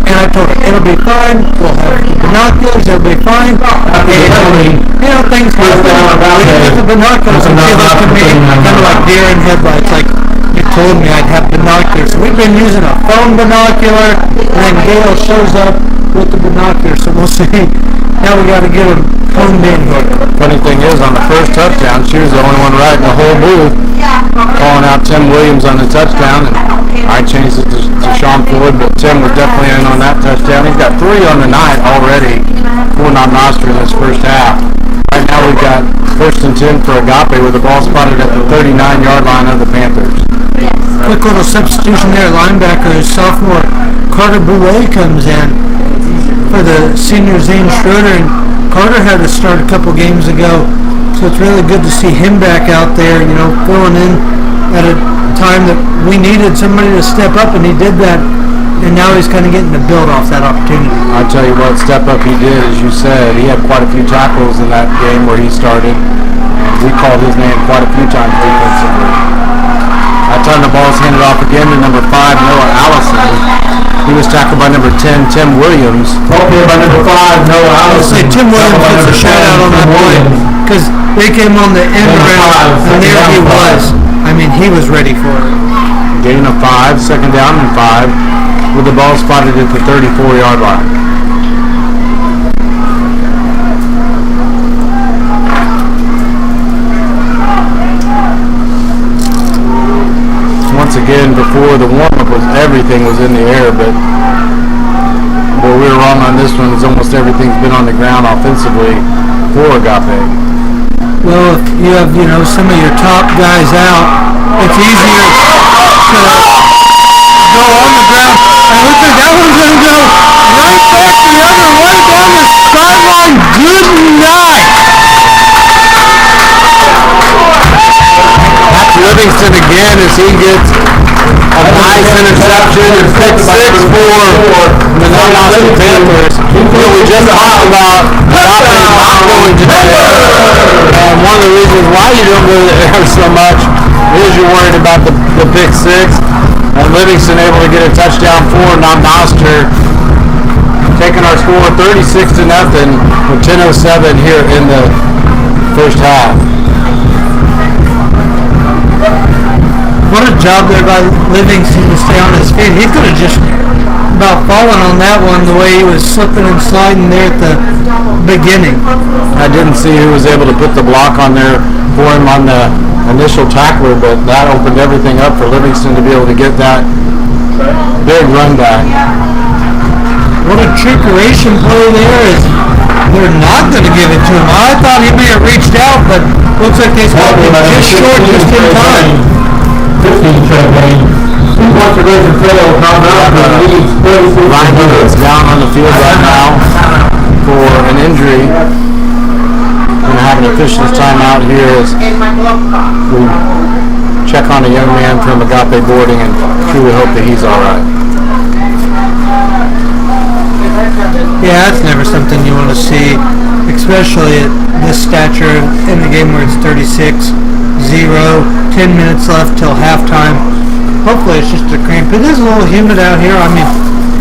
and I told her, it'll be fine, we'll have the binoculars, it'll be fine. And, things happen. With the binoculars, and she looked at me kind of like deer in headlights, like, you told me I'd have binoculars. So we've been using a phone binocular, and then Gail shows up with the binoculars, so we'll see. Now we got to get him honed in here. Funny thing is, on the first touchdown, she was the only one right in the whole booth, calling out Tim Williams on the touchdown, and I changed it to Sean Floyd, but Tim was definitely in on that touchdown. He's got 3 on the night already for Knob Noster in this first half. Right now we've got 1st and 10 for Agape with the ball spotted at the 39-yard line of the Panthers. Quick little substitution there. Linebacker, sophomore Carter Boulet comes in for the senior Zane Schroeder, and Carter had to start a couple games ago, so it's really good to see him back out there, filling in at a time that we needed somebody to step up, and he did that, and now he's kind of getting to build off that opportunity. I'll tell you what step up he did, as you said. He had quite a few tackles in that game where he started, and we called his name quite a few times defensively. That time the ball's handed off again to number 5, Noah Allison. He was tackled by number 10, Tim Williams. Okay, by number 5, Noah Allison. I'll say Tim Williams gets a shout out on that play, because they came on the end around, and there he was. I mean, he was ready for it. Gain of 5, second down and 5, with the ball spotted at the 34-yard line. Once again, before the warm-up, everything was in the air, but we were wrong on this one. It's almost everything's been on the ground offensively for Agape. Well, if you have, some of your top guys out, it's easier to go on the ground. And looks like that one's going to go right back the other way down the sideline. Good night. Livingston again as he gets a nice interception and pick 6 for the Knob Noster Panthers. We just talked about Agape not going to the air, and one of the reasons why you don't go to the air so much is you're worried about the pick 6. And Livingston able to get a touchdown for Knob Noster, taking our score 36-0 with 10:07 here in the first half. What a job there by Livingston to stay on his feet. He could have just about fallen on that one the way he was slipping and sliding there at the beginning. I didn't see who was able to put the block on there for him on the initial tackler, but that opened everything up for Livingston to be able to get that big run back. What a trickeration play there is. They're not going to give it to him. I thought he may have reached out, but looks like they stopped him just short, just in time. 15 trade game. 2 conservation fail. Ryan is down on the field right now for an injury. We're going to have an official's timeout here as we check on a young man from Agape boarding and truly hope that he's all right. Yeah, that's never something you want to see, especially at this stature in the game where it's 36-0, 10 minutes left till halftime. Hopefully it's just a cramp. It is a little humid out here. I mean,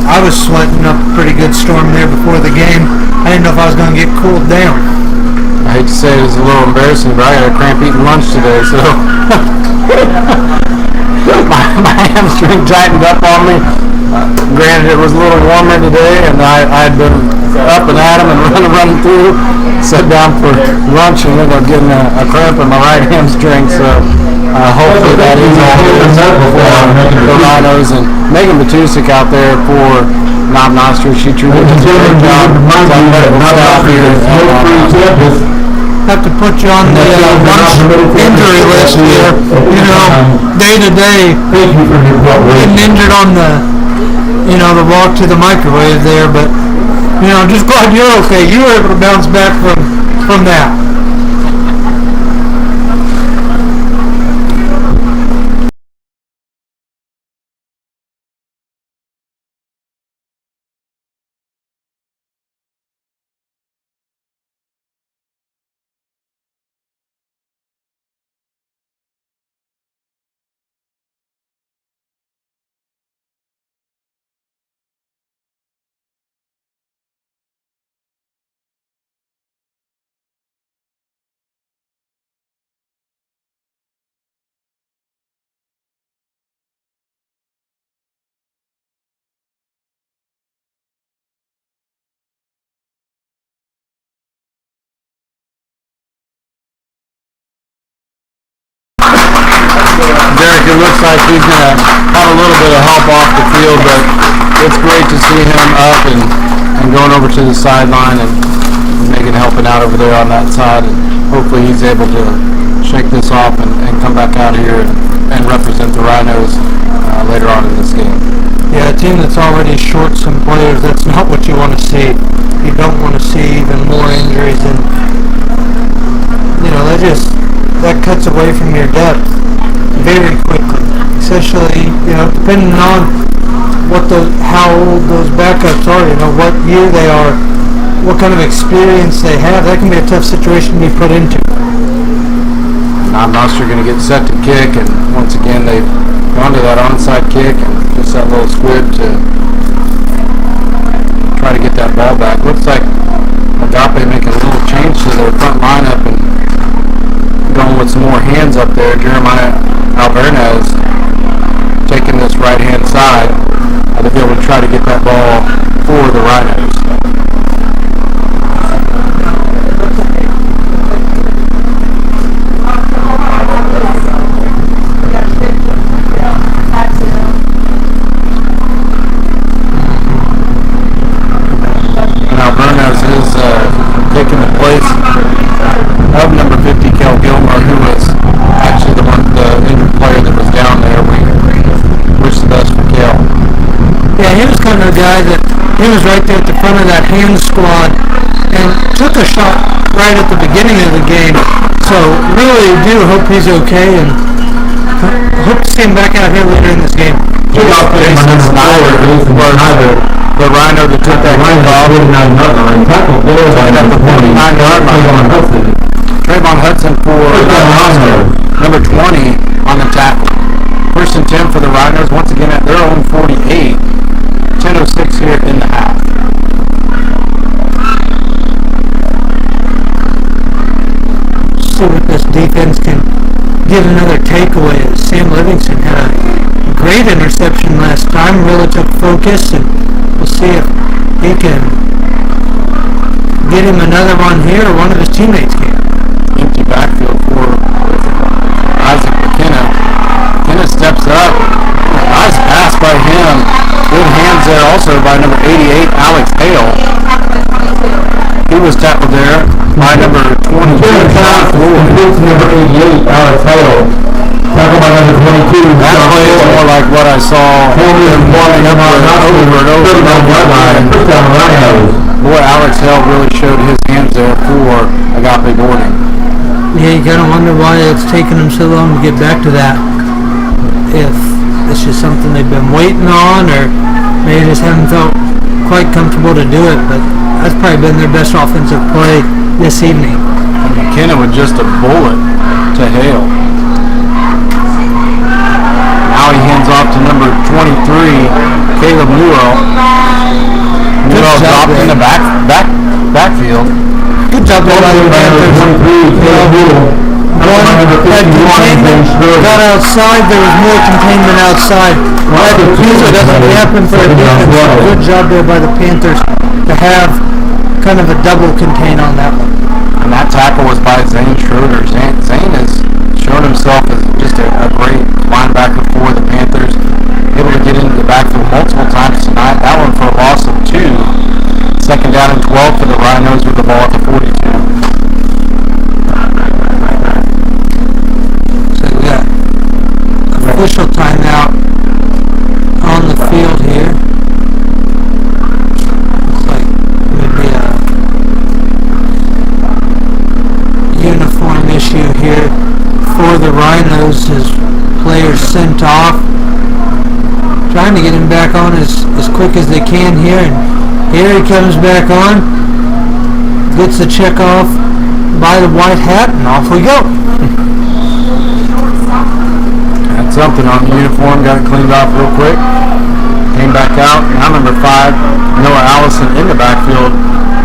I was sweating up a pretty good storm there before the game. I didn't know if I was going to get cooled down. I hate to say it was a little embarrassing, but I got a cramp eating lunch today, so my hamstring tightened up on me. Granted, it was a little warmer today, and I had been up and at 'em and running through. Sat down for lunch and ended up getting a cramp in my right hamstring. So hopefully that is all the Rhinos. And Megan Batusik out there for Knob Noster. She truly did a great job. Have to put you on the lunch injury list here. You know, day to day, getting injured on the the walk to the microwave there, but just glad you're okay. You were able to bounce back from that. Derek, it looks like he's going to have a little bit of help off the field, but it's great to see him up and going over to the sideline and Megan helping out over there on that side. And hopefully he's able to shake this off and come back out here and represent the Rhinos later on in this game. Yeah, a team that's already short some players, that's not what you want to see. You don't want to see even more injuries, and that cuts away from your depth very quickly, especially depending on how old those backups are, what year they are, what kind of experience they have. That can be a tough situation to be put into. Knob Noster going to get set to kick, and once again they've gone to that onside kick and just that little squib to try to get that ball back. Looks like Agape making a little change to their front lineup and going with some more hands up there. Jeremiah Alberna's taking this right-hand side to be able to try to get that ball for the Rhinos. And Alberna's is taking the place of number 50, Kel Gilmore, who was actually the injured player that was down there. We wish the best for Kel. Yeah, he was kind of a guy that he was right there at the front of that hand squad and took a shot right at the beginning of the game. So really do hope he's okay and hope to see him back out here later in this game. Jason Snyder was the Rhino that took that kickoff right at the 49-yard line. Trayvon Hudson for number 20 on the tackle. First and 10 for the Rhinos. Rhinos once again at their own 48. 10:06 here in the half. See what this defense can get another takeaway. Sam Livingston had a great interception last time, really took focus, and we'll see if he can get him another one here, or one of his teammates can. Empty backfield for Isaac McKenna. McKenna steps up. Nice pass by him. Good hands there also by number 88, Alex Hale. He was tackled there by number 22. Number 88, Alex Hale. Tackled by number 22. That play is more like what I saw over and over. Boy, Alex Hale really showed his hands there for Agape boarding. Yeah, you gotta wonder why it's taken them so long to get back to that. If it's just something they've been waiting on, or maybe just haven't felt quite comfortable to do it, but that's probably been their best offensive play this evening. McKenna with just a bullet to Hale. Now he hands off to number 23, Caleb Newell. Newell dropped in the backfield. Good job there by the Panthers. Got outside, there was more containment outside. That usually doesn't happen for a defense. Good job there by the Panthers to have kind of a double contain on that one. And that tackle was by Zane Schroeder. Zane has shown himself as just a great linebacker for the Panthers. Able to get into the backfield multiple times tonight. That one for a loss of 2. Second down and 12 for the Rhinos with the ball at the 42. So we got official timeout on the field here. Looks like maybe a uniform issue here for the Rhinos. His players sent off. Trying to get him back on as quick as they can here, and here he comes back on, gets the check off by the white hat, and off we go. Had something on the uniform, got it cleaned off real quick. Came back out. Now number 5, Noah Allison in the backfield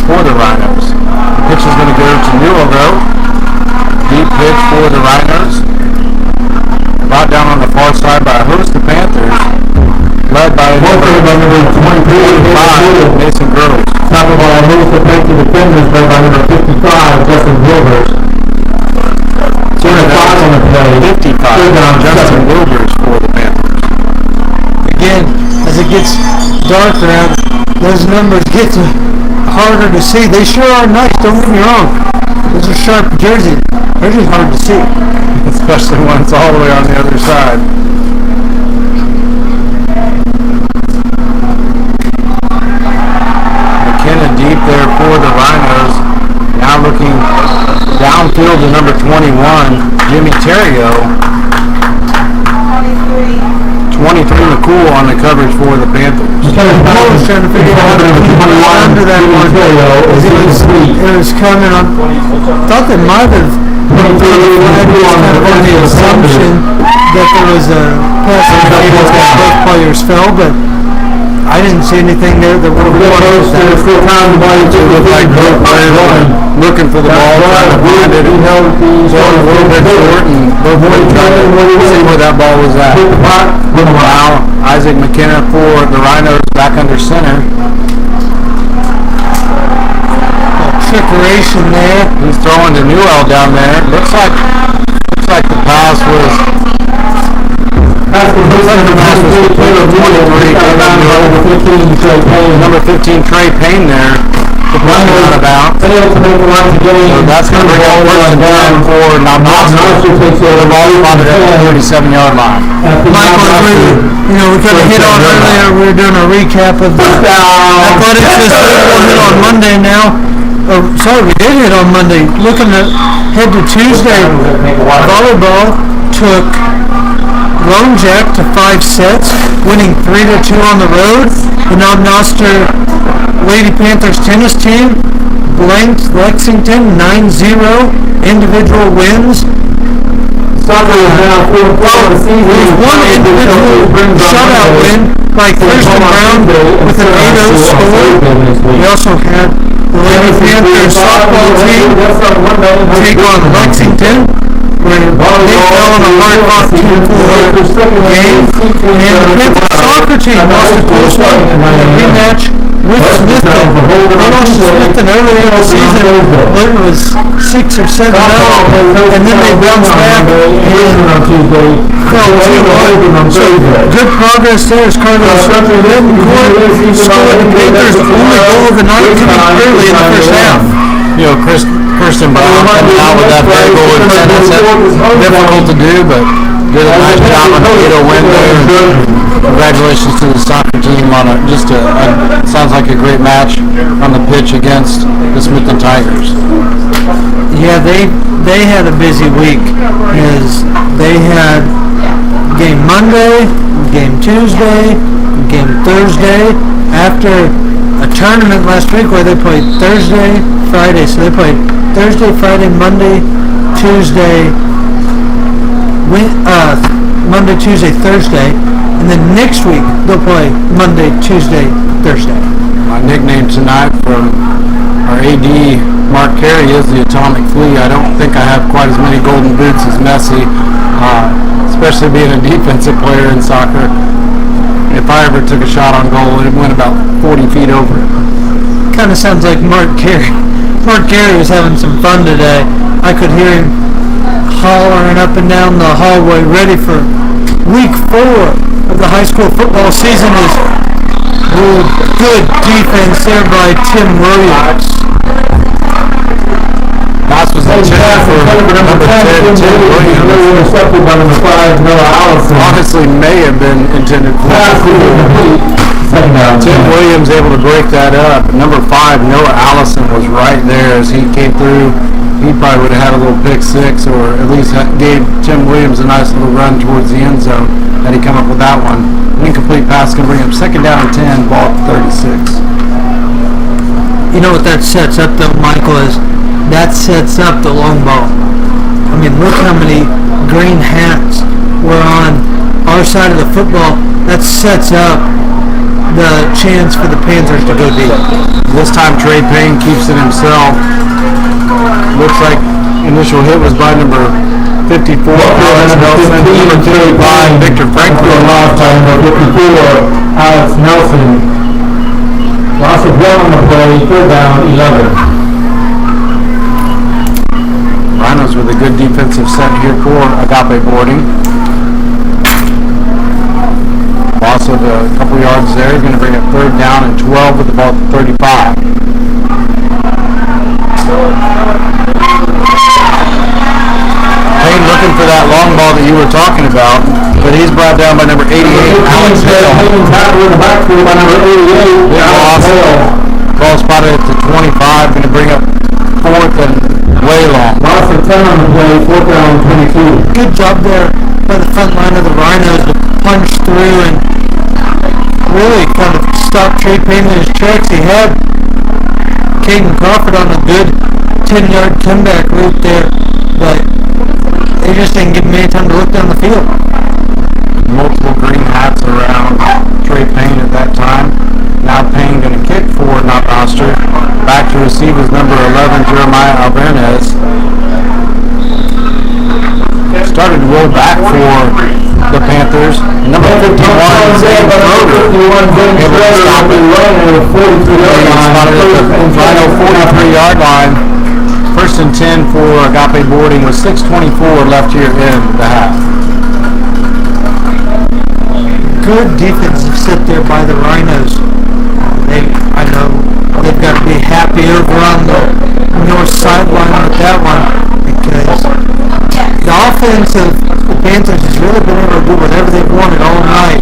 for the Rhinos. The pitch is going to go to Newell though. Deep pitch for the Rhinos. Brought down on the far side by a host of Panthers. Led by number 25, Mason Groves. Tackled by a host of Panther defenders led by number 55, Justin Wilbers. 2 and 5 on the play. 55, Justin Wilbers for the Panthers. Again, as it gets darker out, those numbers get harder to see. They sure are nice, don't get me wrong. Those are sharp jerseys. They're just hard to see. Especially when it's all the way on the other side. McKenna deep there for the Rhinos. Now looking downfield to number 21, Jimmy Terrio. 23 McCool on the coverage for the Panthers. I was trying to figure out how to keep under that one. It was coming on. Thought they might have kind of on the assumption that there was a pass interference that both players fell, but I didn't see anything there that would have warranted that. It looked like both players looking for the ball, trying to find it, going a little bit short, and both players trying to see where that ball was at. Now, Isaac McKenna for the Rhinos back under center. Trickeration there. He's throwing to Newell down there. Looks like the pass was. Number 15 Trey Payne there. Out about. So that's going to bring up first and 10 for Knob Noster. The ball on the 37-yard line. Michael, we kind of hit on earlier. We were doing a recap of the athletics this week. We'll hit on Monday now. We did hit on Monday. Looking ahead to Tuesday, volleyball took Lone Jack to 5 sets, winning 3-2 on the road. The Knob Noster Lady Panthers tennis team blanked Lexington 9-0. Individual wins. Soccer is now 4 of the season. There's one individual shutout win by Thurston Brown with an 8-0 score. We also had the Lady Panthers softball team take on Lexington, where they fell in a hard-fought 2-4 game. And the Panthers soccer team lost a close one in a rematch with Smithton. They lost to Smithton earlier in the season. It was 6 or 7-0, and then they bounced back and fell 2-1. So good progress there as Carlos scored the Panthers' only goal of the night coming early in the first half. You know, Kirsten Brown coming out with that big goal in tennis. That's difficult to do, but did a nice job on the 8-0 win there. Congratulations to the soccer team on sounds like a great match on the pitch against the Smithton Tigers. Yeah, they had a busy week. They had game Monday, game Tuesday, game Thursday. After a tournament last week where they played Thursday, Friday. So they played Thursday, Friday, Monday, Tuesday, Monday, Tuesday, Thursday, and then next week they'll play Monday, Tuesday, Thursday. My nickname tonight from our AD, Mark Carey, is the Atomic Flea. I don't think I have quite as many golden boots as Messi, especially being a defensive player in soccer. If I ever took a shot on goal, it went about 40 feet over it. Kind of sounds like Mark Carey. Mark Carey was having some fun today. I could hear him hollering up and down the hallway, ready for week 4 of the high school football season. Is good defense there by Tim Williams. That was a check for number 10, Tim Williams. Honestly, may have been intended for Tim Williams able to break that up. Number 5, Noah Allison, was right there as he came through. He probably would have had a little pick six, or at least gave Tim Williams a nice little run towards the end zone had he come up with that one. An incomplete pass can bring him second down and 10, ball at 36. You know what that sets up though, Michael, is that sets up the long ball. I mean, look how many green hats were on our side of the football. That sets up the chance for the Panthers to go deep. This time Trey Payne keeps it himself. Looks like initial hit was by number 54, Alex Nelson, number 55, Victor Franklin. Number 54, Alex Nelson. Loss of 1 on the play, third down, 11. Rhinos with a good defensive set here for Agape boarding. Loss of a couple yards there. Going to bring it third down and 12 with the ball at 35. Payne looking for that long ball that you were talking about, but he's brought down by number 88, Alex Hill. Ball spotted at the 25, going to bring up fourth and way long. Loss of 10 on the play, fourth down, 22. Good job there by the front line of the Rhinos to punch through and really kind of stop Trey Payne in his tracks. He had Caden Crawford on a good 10-yard comeback route there, but they just didn't give him any time to look down the field. Multiple green hats around Trey Payne at that time. Now Payne going to kick for Knob Noster. Back to receive is number 11, Jeremiah Alvarez. Started to roll back for the Panthers. Number 51, Zane Schroeder, able to stop it. Spotted at the final 43-yard line. First and 10 for Agape boarding with 6:24 left here in the half. Good defensive set there by the Rhinos. I know they've got to be happy over on the north sideline with that one, because the offense of the Panthers has really been able to do whatever they've wanted all night,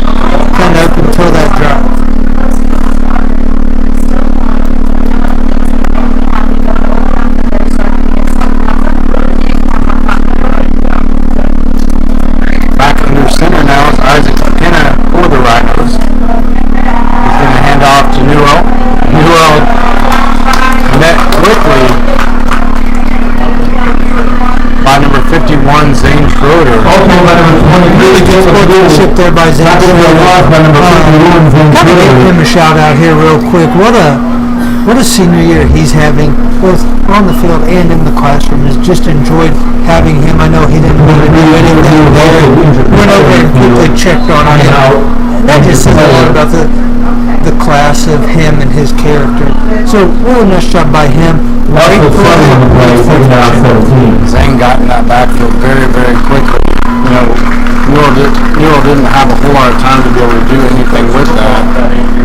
kind of up until that drive. Back under center now is Isaac McKenna for the Rhinos. He's going to hand off to Newell. Newell sportsmanship there by Zach. Tackle number 51, Zane Gotta give Schroeder. him a shout out here real quick. What a senior year he's having, both on the field and in the classroom. Has just enjoyed having him. I know he didn't really do anything there. Went over and quickly checked on him. And that just says a lot about the class of him and his character. So really nice job by him. Great Also on the play, taking out 17. Zane got in that backfield very, very quickly. You know, Newell didn't have a whole lot of time to be able to do anything with that.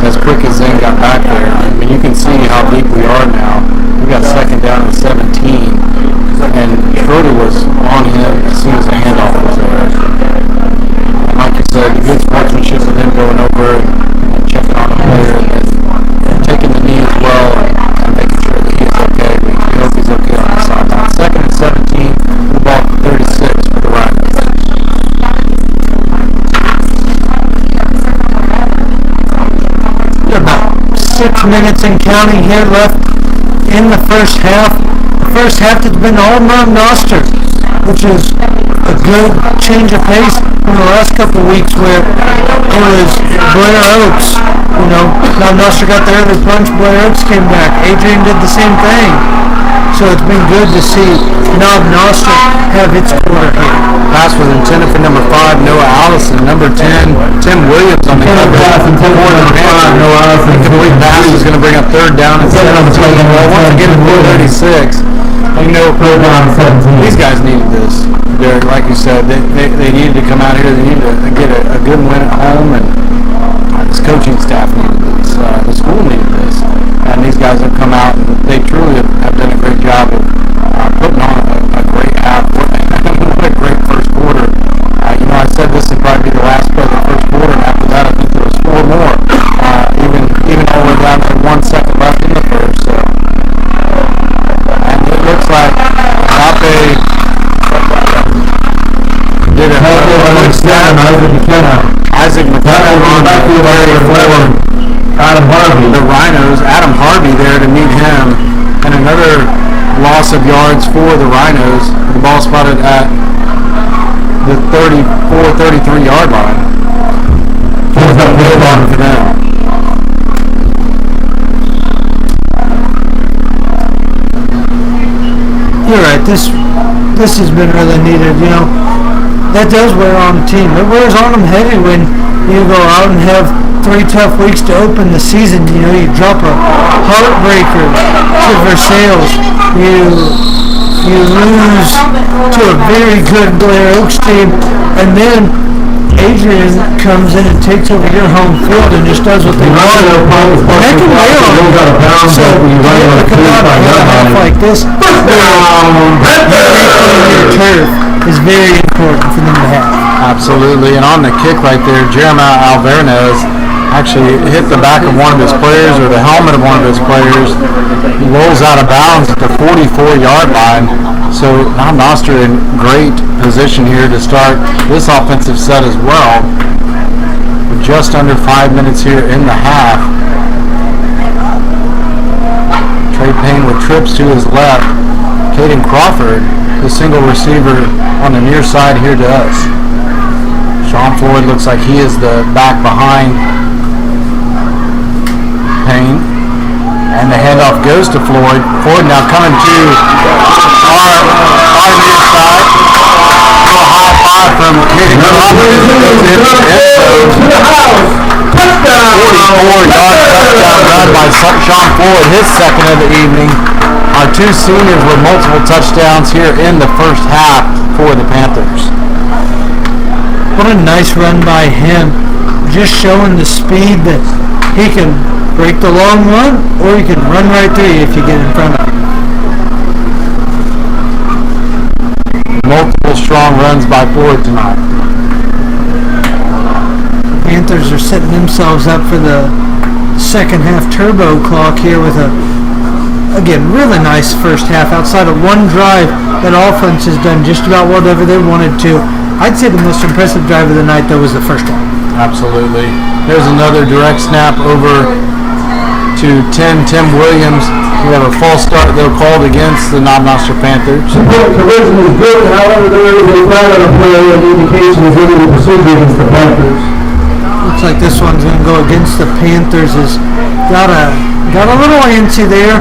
As quick as Zane got back there, I mean, you can see how deep we are now. We got second down and 17, and Schroeder was on him as soon as the handoff was there. And like you said, good sportsmanship with him going over and checking on the player and then taking the knee as well and making sure that he's okay. We hope he's okay on the sideline. Second and 17, the ball 36 for the Rhinos. About 6 minutes and counting here left in the first half. The first half has been all Knob Noster, which is a good change of pace from the last couple of weeks where it was Blair Oaks. You know, Knob Noster got the early punch, Blair Oaks came back. Adrian did the same thing. So it's been good to see Knob Noster have its quarter here. Pass was intended for number 5, Noah Allison. Number 10, Tim Williams on the other Pass intended for number 5, Noah Allison. Complete pass is going to bring up third down and 17. Well, once again, 436. You know, Third down and 17. these guys needed this. Derek, like you said, they needed to come out here. They needed to get a good win at home, and this coaching staff needed this. The school needed this. And these guys have come out, and they truly have done a great job of putting on a great half. What a great first quarter. You know, I said this would probably be the last play of the first quarter, and after that I think there was 4 more. Even all the way down to 1 second left in the first. So. And it looks like Agape did a hell of a good snap. Isaac McKenna on Adam Harvey. the Rhinos. Adam Harvey there to meet him. And another loss of yards for the Rhinos. The ball spotted at the 33 yard line. Good on for them. You're right. This has been really needed. You know, that does wear on the team. It wears on them heavy when you go out and have 3 tough weeks to open the season. You know, you drop a heartbreaker to Versailles. You lose to a very good Blair Oaks team, and then Adrian comes in and takes over your home field and just does what they want. That can weigh on you. So you have to come out and half like this. Your turf is very important for them to have. Absolutely, and on the kick right there, Jeremiah Alvarez actually hit the back of one of his players or the helmet of one of his players. He rolls out of bounds at the 44-yard line. So Knob Noster in great position here to start this offensive set as well. With just under 5 minutes here in the half. Trey Payne with trips to his left. Caden Crawford, the single receiver on the near side here to us. Sean Floyd looks like he is the back behind Payne. And the handoff goes to Floyd. Floyd now coming to our near side. A little high five from Caden Crawford. 44-yard touchdown run by Sean Floyd, his second of the evening. Our 2 seniors with multiple touchdowns here in the first half for the Panthers. What a nice run by him. Just showing the speed that he can break the long run, or he can run right through you if you get in front of him. Multiple strong runs by Floyd tonight. Panthers are setting themselves up for the second half turbo clock here with again, really nice first half. Outside of one drive, that offense has done just about whatever they wanted to. I'd say the most impressive drive of the night, though, was the first one. Absolutely. There's another direct snap over to to 10, Tim Williams. We have a false start, though, called against the Knob Noster Panthers. Support conversion is good, however, there is a flag on the play and indication is illegal procedure against the Panthers. Looks like this one's going to go against the Panthers. Has got a little antsy there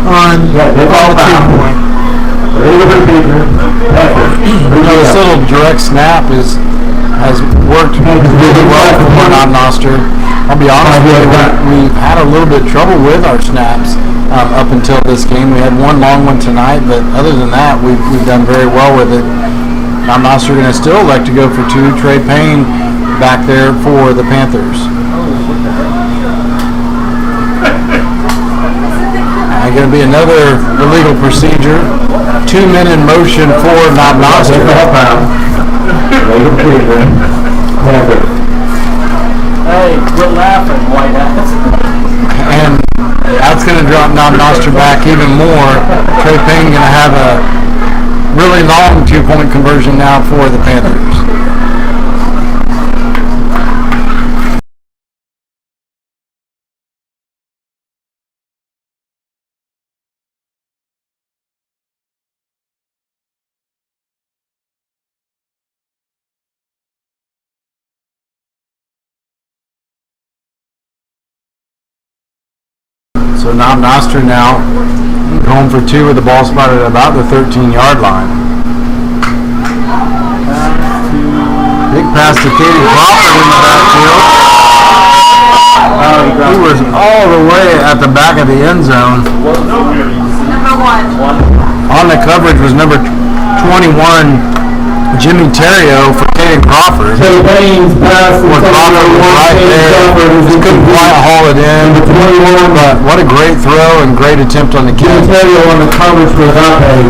on the 2-point. This little direct snap has worked really well for Knob Noster. I'll be honest with you, we've had a little bit of trouble with our snaps up until this game. We had one long one tonight, but other than that, we've done very well with it. Knob Noster going to still elect to go for 2. Trey Payne back there for the Panthers. And going to be another illegal procedure. 2 men in motion for Knob Noster. Hey, quit laughing, white ass. And that's going to drop Knob Noster back even more. Trey Payne going to have a really long 2-point conversion now for the Panthers. So Knob Noster now going for 2 with the ball spotted at about the 13-yard line. Big pass to Katie Crawford in the backfield. He was all the way at the back of the end zone. Number 1. On the coverage was number 21, Jimmy Terrio for Katie Crawford. Trey Payne's pass Where Crawford was right there. Just couldn't quite haul it in. But what a great throw and great attempt on the kick. Ontario on the coverage for Agape.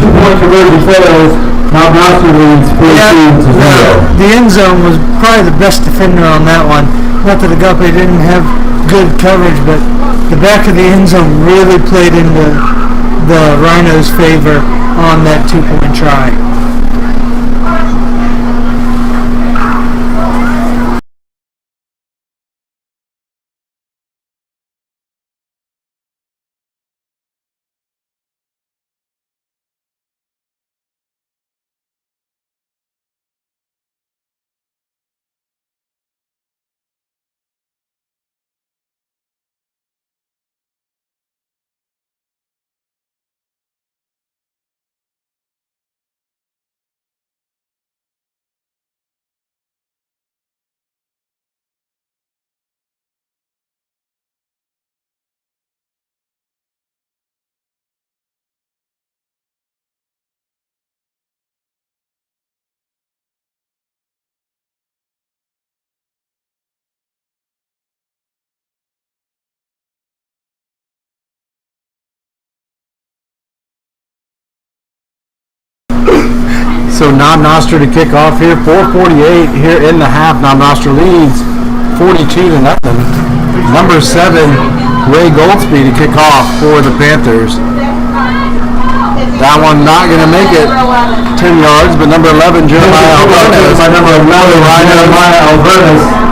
2-point conversion fails. Knob Noster leads 14-0. The end zone was probably the best defender on that one. Not that Agape didn't have good coverage, but the back of the end zone really played into the Rhinos' favor on that 2-point try. So Knob Noster to kick off here. 4:48 here in the half. Knob Noster leads 42-0. Number 7, Ray Goldsby to kick off for the Panthers. That one not going to make it 10 yards, but number 11, Jeremiah Alvarez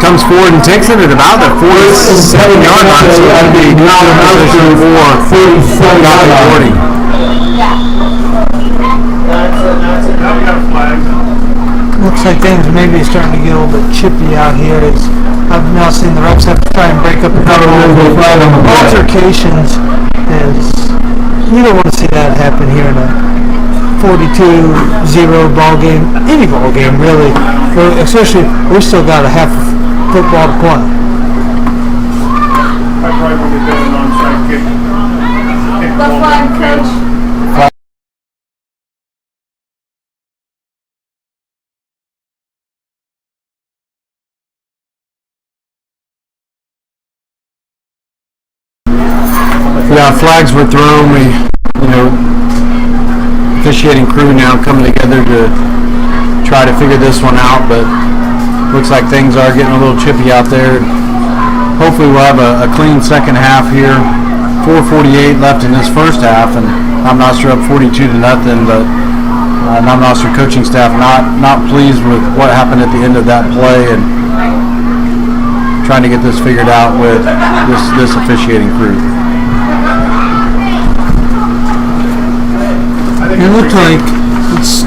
comes forward and takes it at about the 47-yard line. So that'd be now in position for 40. Looks like things maybe starting to get a little bit chippy out here. As I've now seen the refs have to try and break up a couple of altercations. As you don't want to see that happen here in a 42-0 ball game, any ball game really. Especially, we still got a half football to play. I probably would have done an onside kick. Left line, coach. Yeah, flags were thrown. We, officiating crew now coming together to try to figure this one out, but looks like things are getting a little chippy out there. Hopefully we'll have a clean second half here. 4:48 left in this first half, and Knob Noster up 42-0, but Knob Noster coaching staff not pleased with what happened at the end of that play, and trying to get this figured out with this officiating crew. It looked like it's,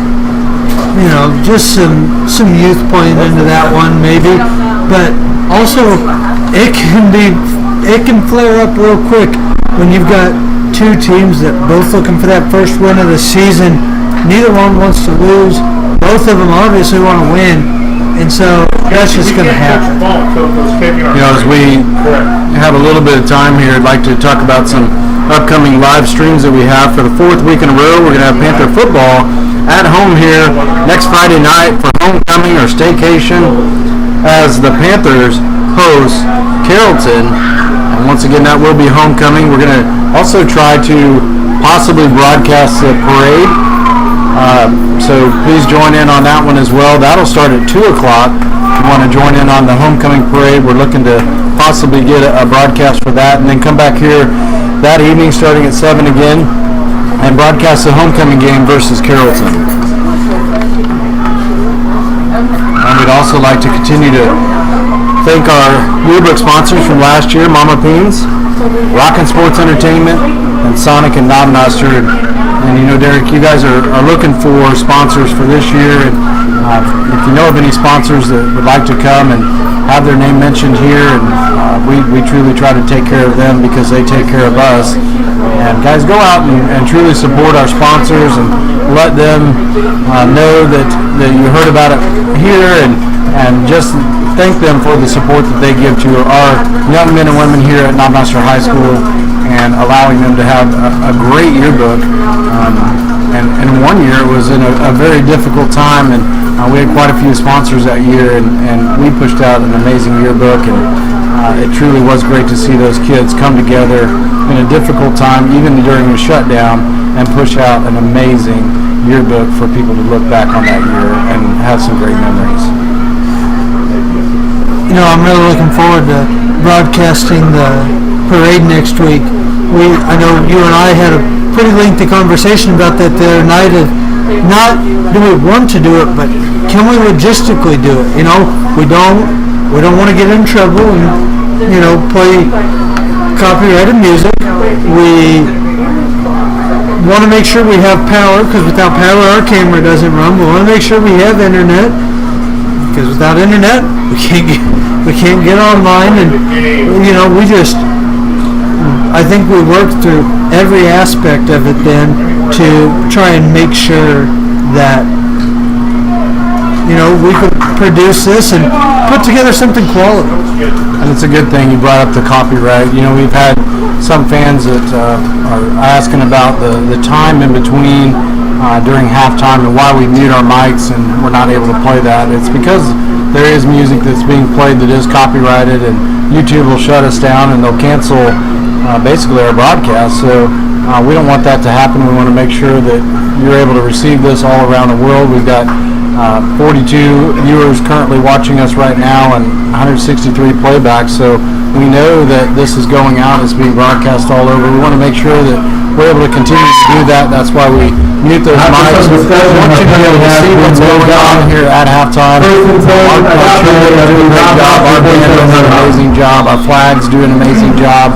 just some youth playing into that one maybe, but also it can flare up real quick when you've got two teams that both looking for that first win of the season. Neither one wants to lose. Both of them obviously want to win, and so that's just going to happen. As we have a little bit of time here, I'd like to talk about some upcoming live streams that we have for the fourth week in a row. We're going to have Panther football at home here next Friday night for homecoming or staycation as the Panthers host Carrollton. And once again, that will be homecoming. We're going to also try to possibly broadcast the parade. So please join in on that one as well. That'll start at 2 o'clock. If you want to join in on the homecoming parade, we're looking to possibly get a broadcast for that, and then come back here that evening starting at 7 again and broadcast the homecoming game versus Carrollton. And we'd also like to continue to thank our yearbook sponsors from last year, Mama Peens, Rockin' Sports Entertainment, and Sonic and Knob Noster. And Derek, you guys are looking for sponsors for this year, and if you know of any sponsors that would like to come and have their name mentioned here, and we truly try to take care of them because they take care of us. And guys, go out and truly support our sponsors and let them know that you heard about it here, and just thank them for the support that they give to our young men and women here at Knob Noster High School, and allowing them to have a great yearbook. And one year it was in a very difficult time, and we had quite a few sponsors that year, and we pushed out an amazing yearbook, and it truly was great to see those kids come together in a difficult time, even during the shutdown, and push out an amazing yearbook for people to look back on that year and have some great memories. I'm really looking forward to broadcasting the parade next week. I know you and I had a pretty lengthy conversation about that the other night. Not do we want to do it, but can we logistically do it? We don't want to get in trouble and play copyrighted music. We want to make sure we have power, because without power our camera doesn't run. We want to make sure we have internet, because without internet we can't get online, and I think we worked through every aspect of it then to try and make sure that we could produce this and put together something quality. And it's a good thing you brought up the copyright. We've had some fans that are asking about the time in between during halftime and why we mute our mics and we're not able to play that. It's because there is music that's being played that is copyrighted, and YouTube will shut us down and they'll cancel basically our broadcast. So we don't want that to happen. We want to make sure that you're able to receive this all around the world. We've got 42 viewers currently watching us right now and 163 playbacks. So we know that this is going out. It's being broadcast all over. We want to make sure that we're able to continue to do that. That's why we mute those mics. We want you to be able to see what's going on here at halftime. Our cheerleaders do a great job. Our band does an amazing job. Our flags do an amazing job.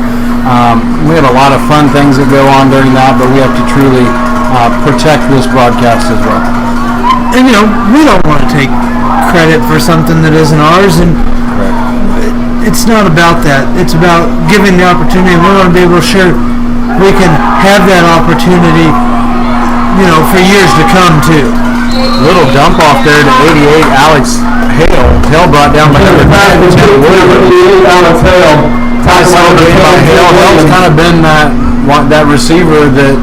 We have a lot of fun things that go on during that, but we have to truly protect this broadcast as well. And we don't want to take credit for something that isn't ours, and it's not about that. It's about giving the opportunity, and we want to be able to share. We can have that opportunity, for years to come too. Little dump off there to 88, Alex Hale brought down by number 10, Alex Hale. Nice celebrated by Hale. Hale's kind of been that receiver that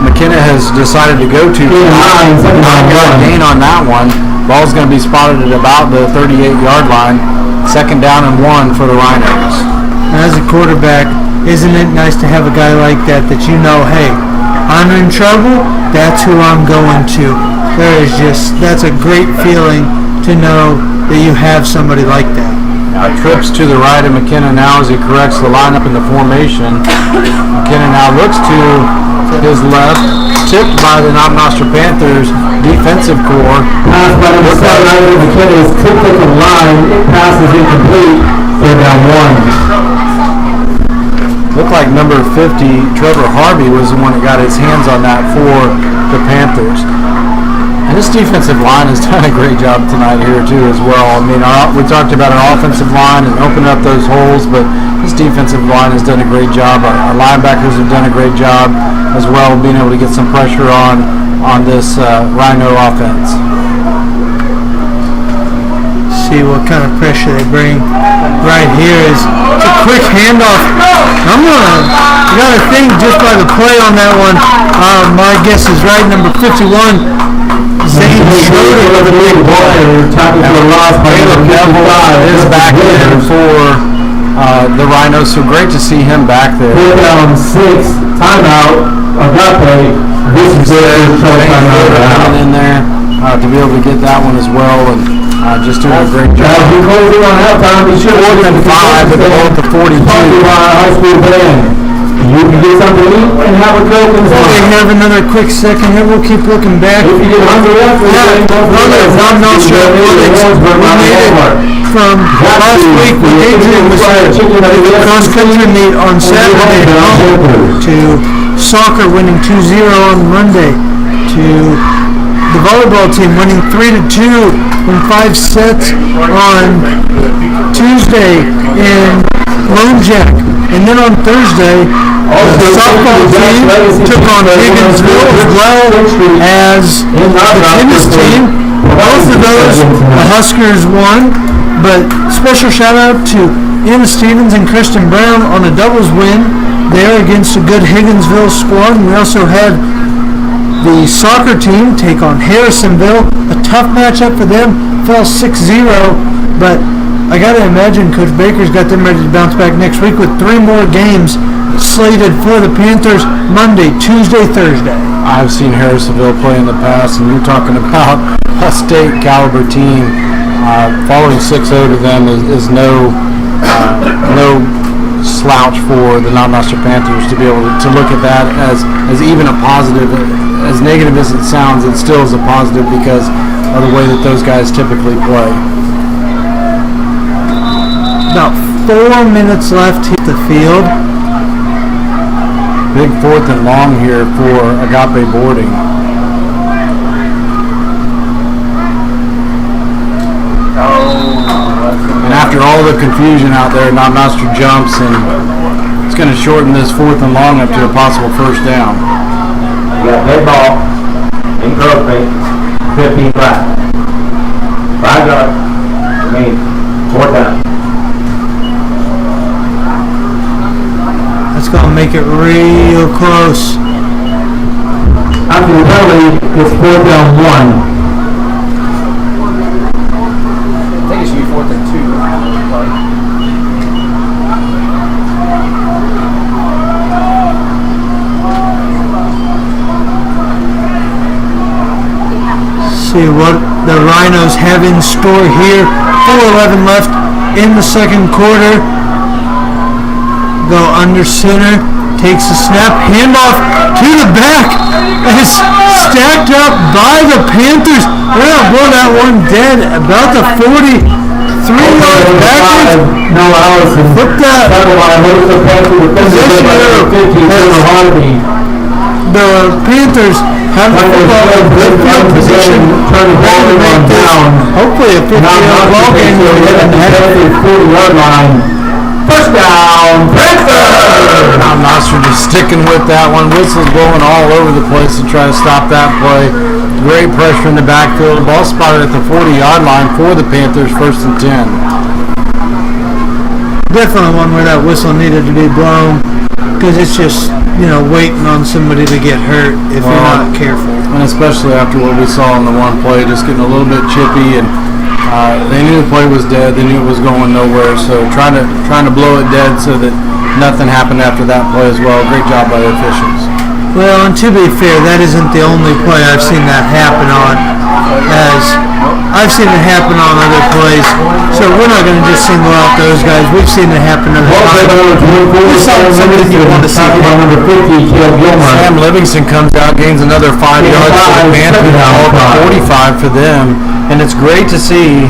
McKenna has decided to go to. Not got a gain on that one. Ball's going to be spotted at about the 38-yard line. 2nd down and 1 for the Rhinos. As a quarterback, isn't it nice to have a guy like that hey, I'm in trouble, that's who I'm going to. That's a great feeling to know that you have somebody like that. Now trips to the right of McKenna now as he corrects the lineup in the formation. McKenna now looks to his left, tipped by the Knob Noster Panthers defensive core. Pass by number 7, McKenna is tipped at the line. Pass is incomplete. Third down 1. Looked like number 50, Trevor Harvey, was the one that got his hands on that for the Panthers. And this defensive line has done a great job tonight here too as well. I mean, we talked about our offensive line and opening up those holes, but this defensive line has done a great job. Our linebackers have done a great job as well, being able to get some pressure on this Rhino offense. See what kind of pressure they bring. Right here is it's a quick handoff. I got to think just by the play on that one. My guess is right, number 51. Zane Schroeder the big player, tackle for a loss by number 55. Is back there for the Rhinos, so great to see him back there. Fourth down 6, timeout, Agape. This is their timeout in there to be able to get that one as well, and just doing a great job. As we close in on halftime, be sure to Fourth and 5 at the ball at the 42. High school band. You can get something to eat and have a Coke and we have another quick second here. We'll keep looking back. If you get hungry after Knob Noster Athletics. We made it from last week with Adrian was the cross-country meet on Saturday at home to soccer winning 2-0 on Monday to the volleyball team winning 3-2 in 5 sets on Tuesday in Lone Jack. And then on Thursday, the softball team took on Higginsville as well as the tennis team. Both of those, the Huskers won. But special shout out to Anna Stevens and Kristen Brown on a doubles win there against a good Higginsville squad. And we also had the soccer team take on Harrisonville. A tough matchup for them, fell 6-0, but I got to imagine Coach Baker's got them ready to bounce back next week with 3 more games slated for the Panthers Monday, Tuesday, Thursday. I've seen Harrisonville play in the past, and you're talking about a state caliber team. Following 6-0 to them is no slouch for the Knob Noster Panthers to be able to look at that as even a positive. As negative as it sounds, it still is a positive because of the way that those guys typically play. About 4 minutes left hit the field. Big 4th and long here for Agape boarding. And after all the confusion out there, Knob Noster jumps, and it's going to shorten this 4th and long up to a possible first down. You got dead ball, encroachment, 15 flat. 5 yards, remain, 4th down. That's going to make it real close. After the penalty, it's 4th down 1. I think it should be 4th and 2. See what the Rhinos have in store here. 4:11 left in the second quarter. Go under center, takes the snap, handoff to the back. It's stacked up by the Panthers. They're going to blow that one dead about the 43-yard backwards. No, Allison. Flip that position here. The Panthers have the football in good field position. Ready to make this hopefully a 50-yard ball game. The 40-yard line. First down, Panthers! Knob Noster just sticking with that one. Whistles blowing all over the place to try to stop that play. Great pressure in the backfield. Ball spotted at the 40-yard line for the Panthers, 1st and 10. Definitely one where that whistle needed to be blown because it's just, waiting on somebody to get hurt if you're not careful. And especially after what we saw in the one play, just getting a little bit chippy, and they knew the play was dead. They knew it was going nowhere, so trying to blow it dead so that nothing happened after that play as well. Great job by the officials. Well, and to be fair, that isn't the only play I've seen that happen on. As I've seen it happen on other plays, so we're not going to just single out those guys. We've seen it happen other times. It's not something you want to see. Sam Livingston comes out, gains another 5 yards for the Panthers, 45 for them, and it's great to see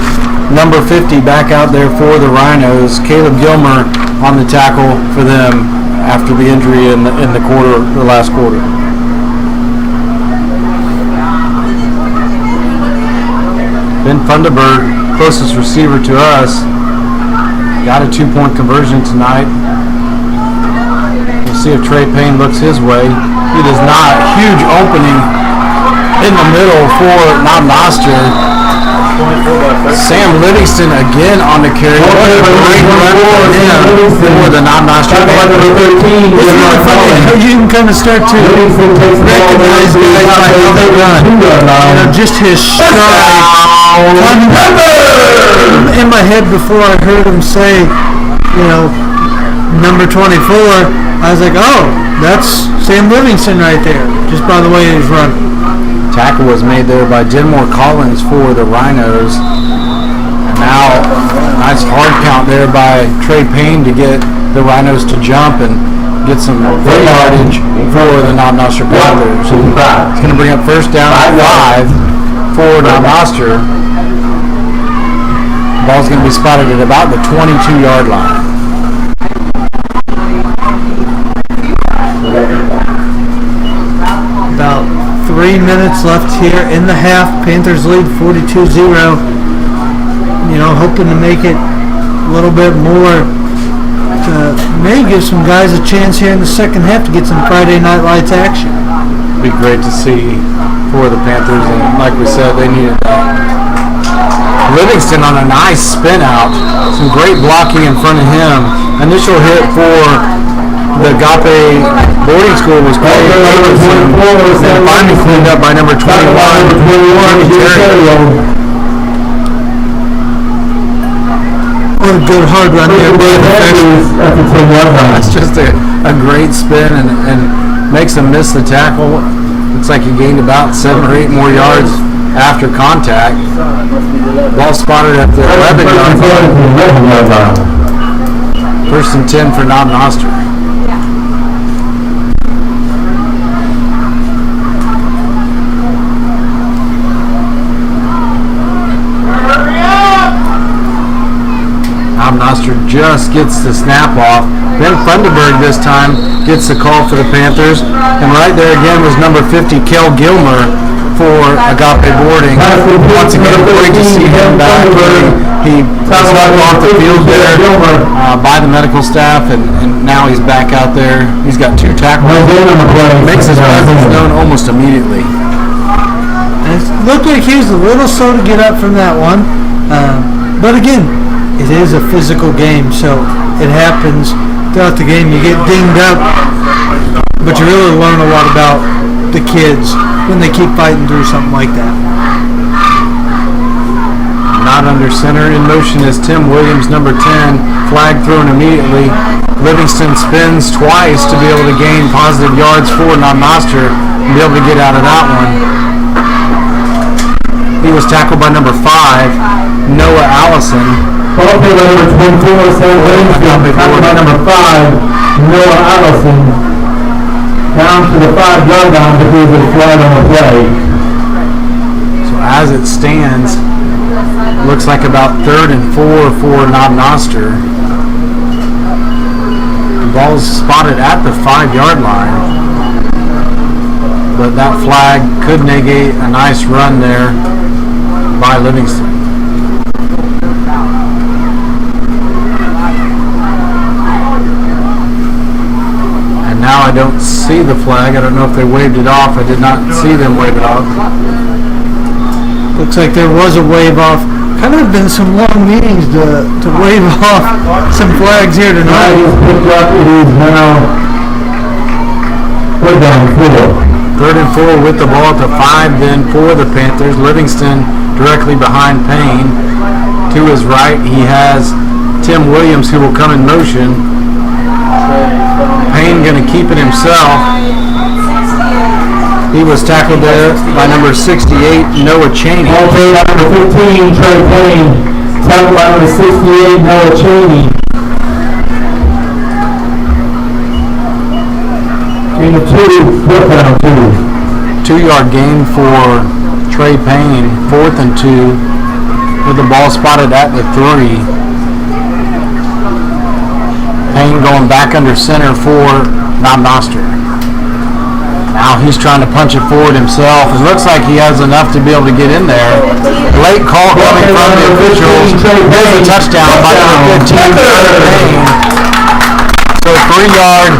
number 50 back out there for the Rhinos. Caleb Gilmer on the tackle for them after the injury in the last quarter. Ben Funderburg, closest receiver to us, got a 2-point conversion tonight. We'll see if Trey Payne looks his way. He does not. Huge opening in the middle for Knob Noster. Sam Livingston again on the carry. What a great run for him for the Knob Noster. It's really funny how you can kind of start to recognize guys by how they run. Just his stride. In my head before I heard him say, number 24, I was like, oh, that's Sam Livingston right there, just by the way he's running. Tackle was made there by Denmore Collins for the Rhinos. And now, nice hard count there by Trey Payne to get the Rhinos to jump and get some yardage for the Knob Noster Panthers. It's going to bring up first down at 5 for Knob Noster. Ball's going to be spotted at about the 22-yard line. About 3 minutes left here in the half. Panthers lead 42-0. Hoping to make it a little bit more to maybe give some guys a chance here in the second half to get some Friday Night Lights action. It'd be great to see for the Panthers, and like we said, they needed that. Livingston on a nice spin out. Some great blocking in front of him. Initial hit for the Agape boarding school was played. And finally cleaned up by number 21. What a good hard run there. That's just a great spin and makes him miss the tackle. Looks like he gained about 7 or 8 more yards after contact. Ball spotted at the 11-yard line. First and 10 for Knob Noster. Knob Noster just gets the snap off. Ben Funderburg this time gets the call for the Panthers. And right there again was number 50, Kel Gilmer for Agape boarding. Once again, great to see him back. He was off the field there by the medical staff, and now he's back out there. He's got 2 tackles. Makes his presence known almost immediately. And it looked like he was a little slow to get up from that one. But again, it is a physical game, so it happens throughout the game. You get dinged up, but you really learn a lot about the kids when they keep fighting through something like that. Not under center. In motion is Tim Williams, number 10. Flag thrown immediately. Livingston spins twice to be able to gain positive yards for Knob Noster and be able to get out of that one. He was tackled by number 5, Noah Allison. Number 24, Sam Livingston, tackled by number 5, Noah Allison. Down to the 5-yard line because of the flag on the play. So as it stands, looks like about 3rd and 4 for Knob Noster. The ball's spotted at the 5-yard line, but that flag could negate a nice run there by Livingston. Now I don't see the flag. I don't know if they waved it off. I did not see them wave it off. Looks like there was a wave off. Kind of been some long meetings to wave off some flags here tonight. It is now 3rd and 4. 3rd and 4 with the ball to 5 then for the Panthers. Livingston directly behind Payne. To his right, he has Tim Williams, who will come in motion. Payne going to keep it himself. He was tackled there by number 68, Noah Cheney. Ball played out number 15, Trey Payne. Tackled by number 68, Noah Cheney. Gain of 2, 4th down 2. 2-yard gain for Trey Payne, 4th and 2. with the ball spotted at the 3. Payne going back under center for Knob Noster. Now he's trying to punch it forward himself. It looks like he has enough to be able to get in there. Late call coming from the officials. There's a touchdown by number 15, Payne. So a 3-yard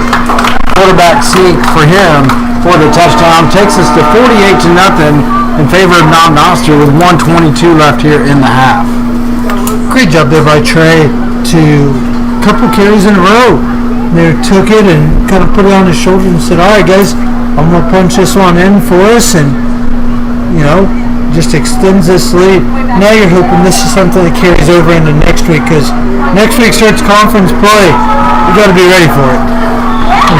quarterback sneak for him for the touchdown. Takes us to 48-0 in favor of Knob Noster with 1:22 left here in the half. Great job there by Trey to couple carries in a row. They took it and kind of put it on his shoulder and said, all right, guys, I'm going to punch this one in for us, and, just extends this lead. Now you're hoping this is something that carries over into next week, because next week starts conference play. You got to be ready for it.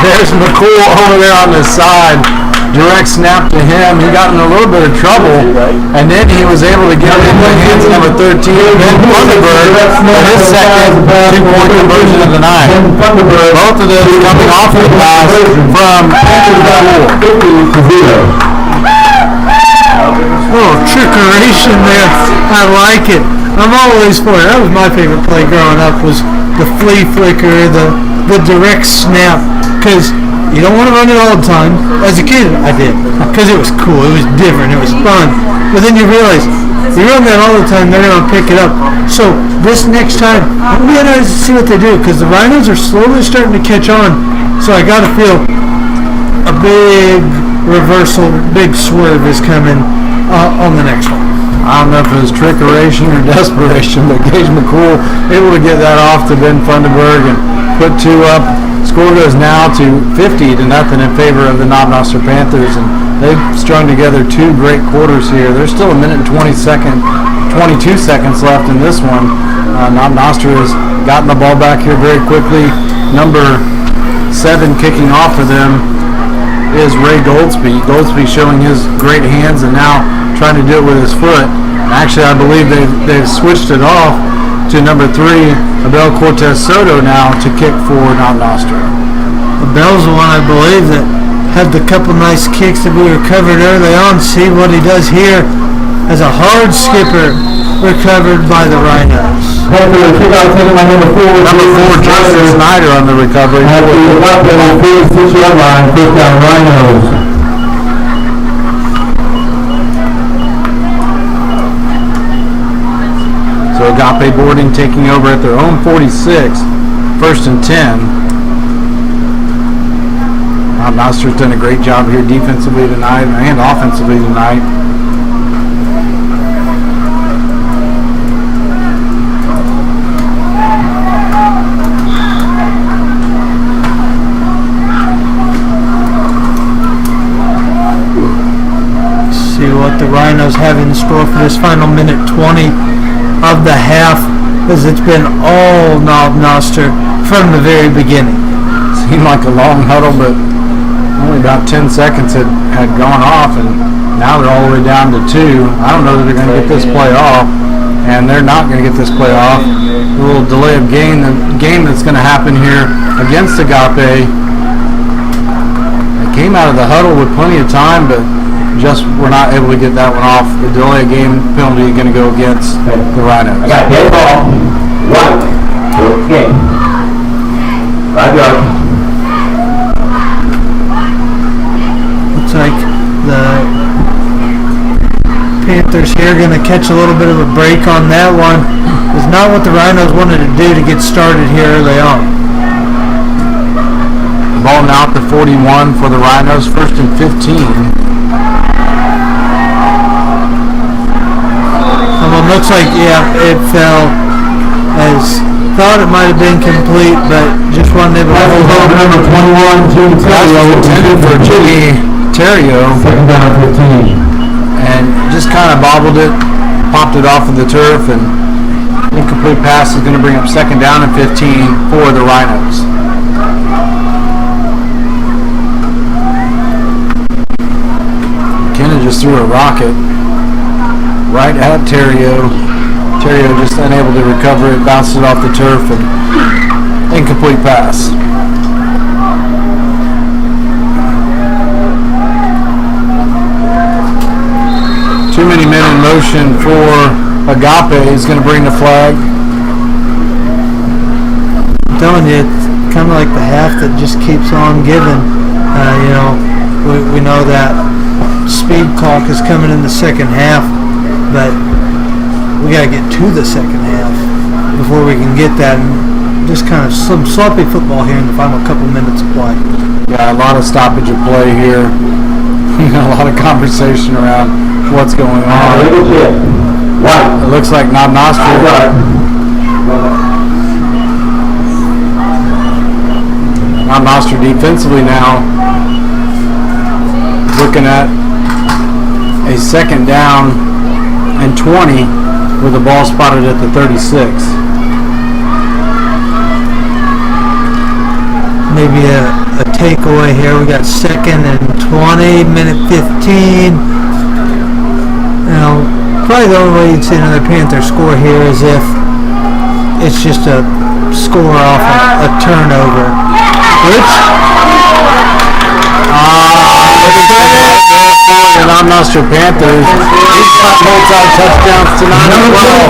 There's McCool over there on the side. Direct snap to him. He got in a little bit of trouble, and then he was able to get it in the hands of number 13, Ben Funderburg, for his second 2-point conversion of the night. Both of those coming off the pass from McCool. Little trickeration there. I like it. I'm always for it. That was my favorite play growing up, was the flea flicker, the direct snap, because you don't want to run it all the time. As a kid, I did, because it was cool, it was different, it was fun. But then you realize, you run that all the time, they're going to pick it up. So this next time, I'm going to see what they do, because the Rhinos are slowly starting to catch on. So I got to feel a big reversal, big swerve is coming on the next one. I don't know if it was trickeration or desperation, but Gage McCool able to get that off to Ben Funderburg and put 2 up. Score goes now to 50-0 in favor of the Knob Noster Panthers, and they've strung together 2 great quarters here. There's still 1 minute and 22 seconds left in this one. Knob Noster has gotten the ball back here very quickly. Number 7 kicking off for them is Ray Goldsby. Goldsby showing his great hands and now trying to do it with his foot. And actually, I believe they've switched it off to number 3, Abel Cortez Soto, now to kick for Knob Noster. Abel's the one, I believe, that had the couple nice kicks that we recovered early on. See what he does here as a hard skipper recovered by the Rhinos. Number 4, Justin Snyder on the recovery. Rhinos. So Agape boarding taking over at their own 46, 1st and 10. Knob Noster's done a great job here defensively tonight and offensively tonight. See what the Rhinos have in store for this final minute 20 of the half, as it's been all Knob Noster from the very beginning. Seemed like a long huddle, but only about 10 seconds had gone off, and now they're all the way down to 2. I don't know that they're going to get this play off, and they're not going to get this play off. A little delay of game that's going to happen here against Agape. They came out of the huddle with plenty of time, but just were not able to get that one off. The delay of game penalty is going to go against the Rhinos. I got dead ball. 1. Okay. 5 yards. Looks like the Panthers here are going to catch a little bit of a break on that one. It's not what the Rhinos wanted to do to get started here early on. Ball now at the 41 for the Rhinos, 1st and 15. Looks like, it fell as thought it might have been complete, but just wasn't able to hold on. Number 21, Jimmy Terrio. Intended for Jimmy Terrio. 2nd down 15. And just kind of bobbled it, popped it off of the turf, and incomplete pass is going to bring up 2nd down and 15 for the Rhinos. McKenna just threw a rocket right at Terrio. Terrio just unable to recover it, bounced it off the turf, and incomplete pass. Too many men in motion for Agape is going to bring the flag. I'm telling you, it's kind of like the half that just keeps on giving. We know that speed clock is coming in the second half, but we got to get to the second half before we can get that. And just kind of some sloppy football here in the final couple minutes of play. Yeah, a lot of stoppage of play here. A lot of conversation around what's going on. It looks like Knob Noster. Knob Noster defensively now looking at a second down and 20 with the ball spotted at the 36. Maybe a takeaway here. We got second and 20, minute 15. Probably the only way you'd see another Panther score here is if it's just a score off a turnover. Which the Knob Noster Panthers. He's got multi-touchdowns tonight as well.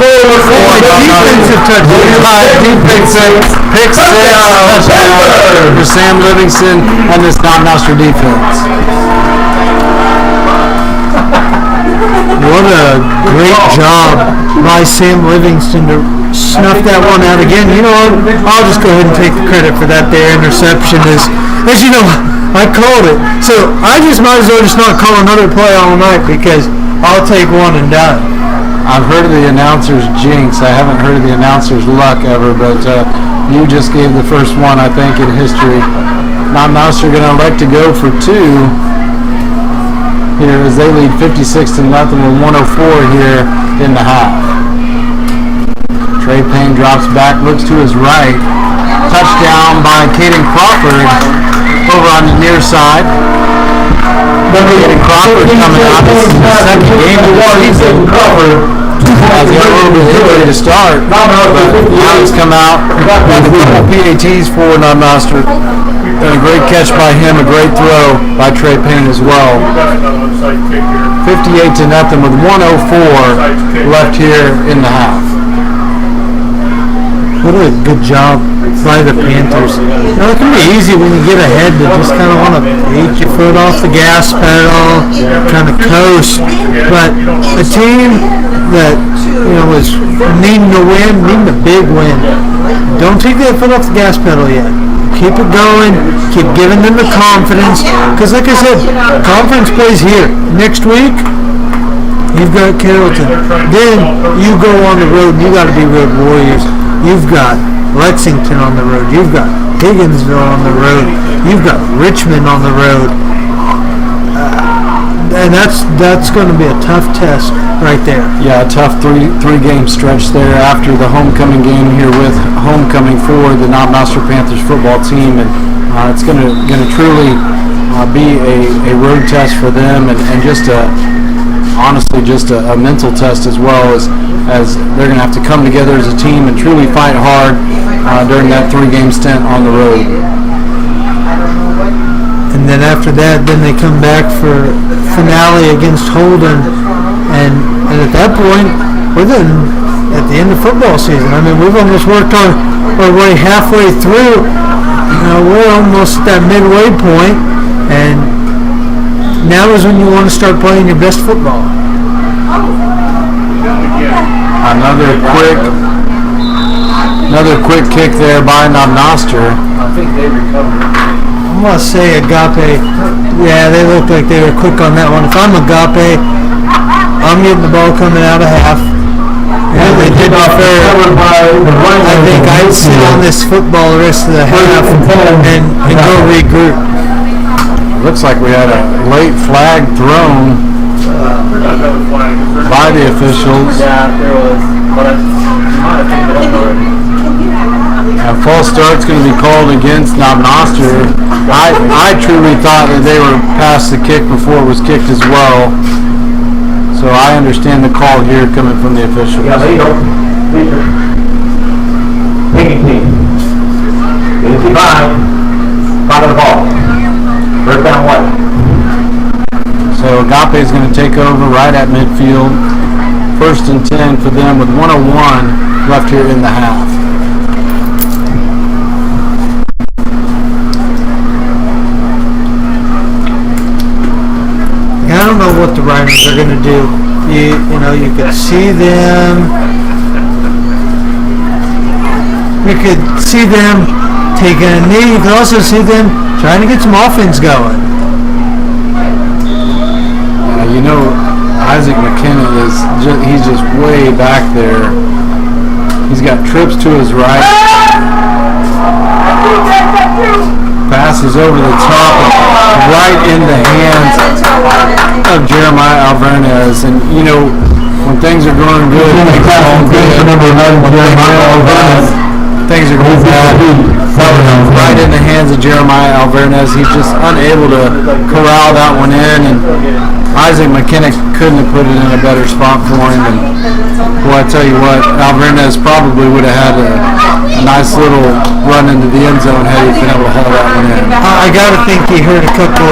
defensive touchdown. Defensive pick six touchdown for Sam Livingston and this Knob Noster defense. What a great job by Sam Livingston to snuff that one out again. You know what? I'll just go ahead and take the credit for that there interception. As you know, I called it. So I just might as well just not call another play all night because I'll take one and done. I've heard of the announcer's jinx. I haven't heard of the announcer's luck ever, but you just gave the first one, I think, in history. Knob Noster going to elect to go for two here as they lead 56-0 with 1:04 here in the half. Trey Payne drops back, looks to his right. Touchdown by Caden Crawford over on the near side. Caden Crawford coming out. This is the second game of the season. Has got a little bit early to start, but now he's come out. Got a couple PATs for Knob Noster. And a great catch by him, a great throw by Trey Payne as well. 58-0 with 1:04 left here in the half. What a good job by the Panthers. It can be easy when you get ahead to just kind of want to take your foot off the gas pedal, kind of coast. But a team that was needing to win, needing a big win, don't take that foot off the gas pedal yet. Keep it going. Keep giving them the confidence. Because like I said, conference plays here. Next week, you've got Carrollton. Then you go on the road and you got to be road warriors. You've got Lexington on the road. You've got Higginsville on the road. You've got Richmond on the road. And that's going to be a tough test right there. Yeah, a tough three game stretch there after the homecoming game here with homecoming for the Knob Noster Panthers football team, and it's going to truly be a road test for them, and just honestly just a mental test as well as they're going to have to come together as a team and truly fight hard during that 3 game stint on the road. And then after that, then they come back for finale against Holden, and at that point, we're then at the end of football season. I mean, we've almost worked our way halfway through. We're almost at that midway point, and now is when you want to start playing your best football. Another quick kick there by Knob Noster. I think they recovered. I'm going to say Agape, yeah, they look like they were quick on that one. If I'm Agape, I'm getting the ball coming out of half. Yeah, they did me fair. I think I'd sit on this football the rest of the half and go regroup. Looks like we had a late flag thrown by the officials. Yeah, there was. But I might have picked it up already. A false start's going to be called against Knob Noster. I truly thought that they were past the kick before it was kicked as well. So I understand the call here coming from the officials. Yeah, there you go. Taking team. 55. Bottom of the ball. First down what? So Agape is going to take over right at midfield. First and 10 for them with 1:01 left here in the half. I don't know what the Rhinos are going to do. You could see them. You could see them taking a knee. You could also see them trying to get some offense going. Isaac McKenna he's just way back there. He's got trips to his right. Passes over the top and right in the hands of Jeremiah Alvarez. And when things are going good, things are going bad. Right in the hands of Jeremiah Alvarez. He's just unable to corral that one in, and Isaac McKenna couldn't have put it in a better spot for him. And boy, I tell you what, Alvarez probably would have had a nice little run into the end zone had he been able to haul that one in. I gotta think he heard a couple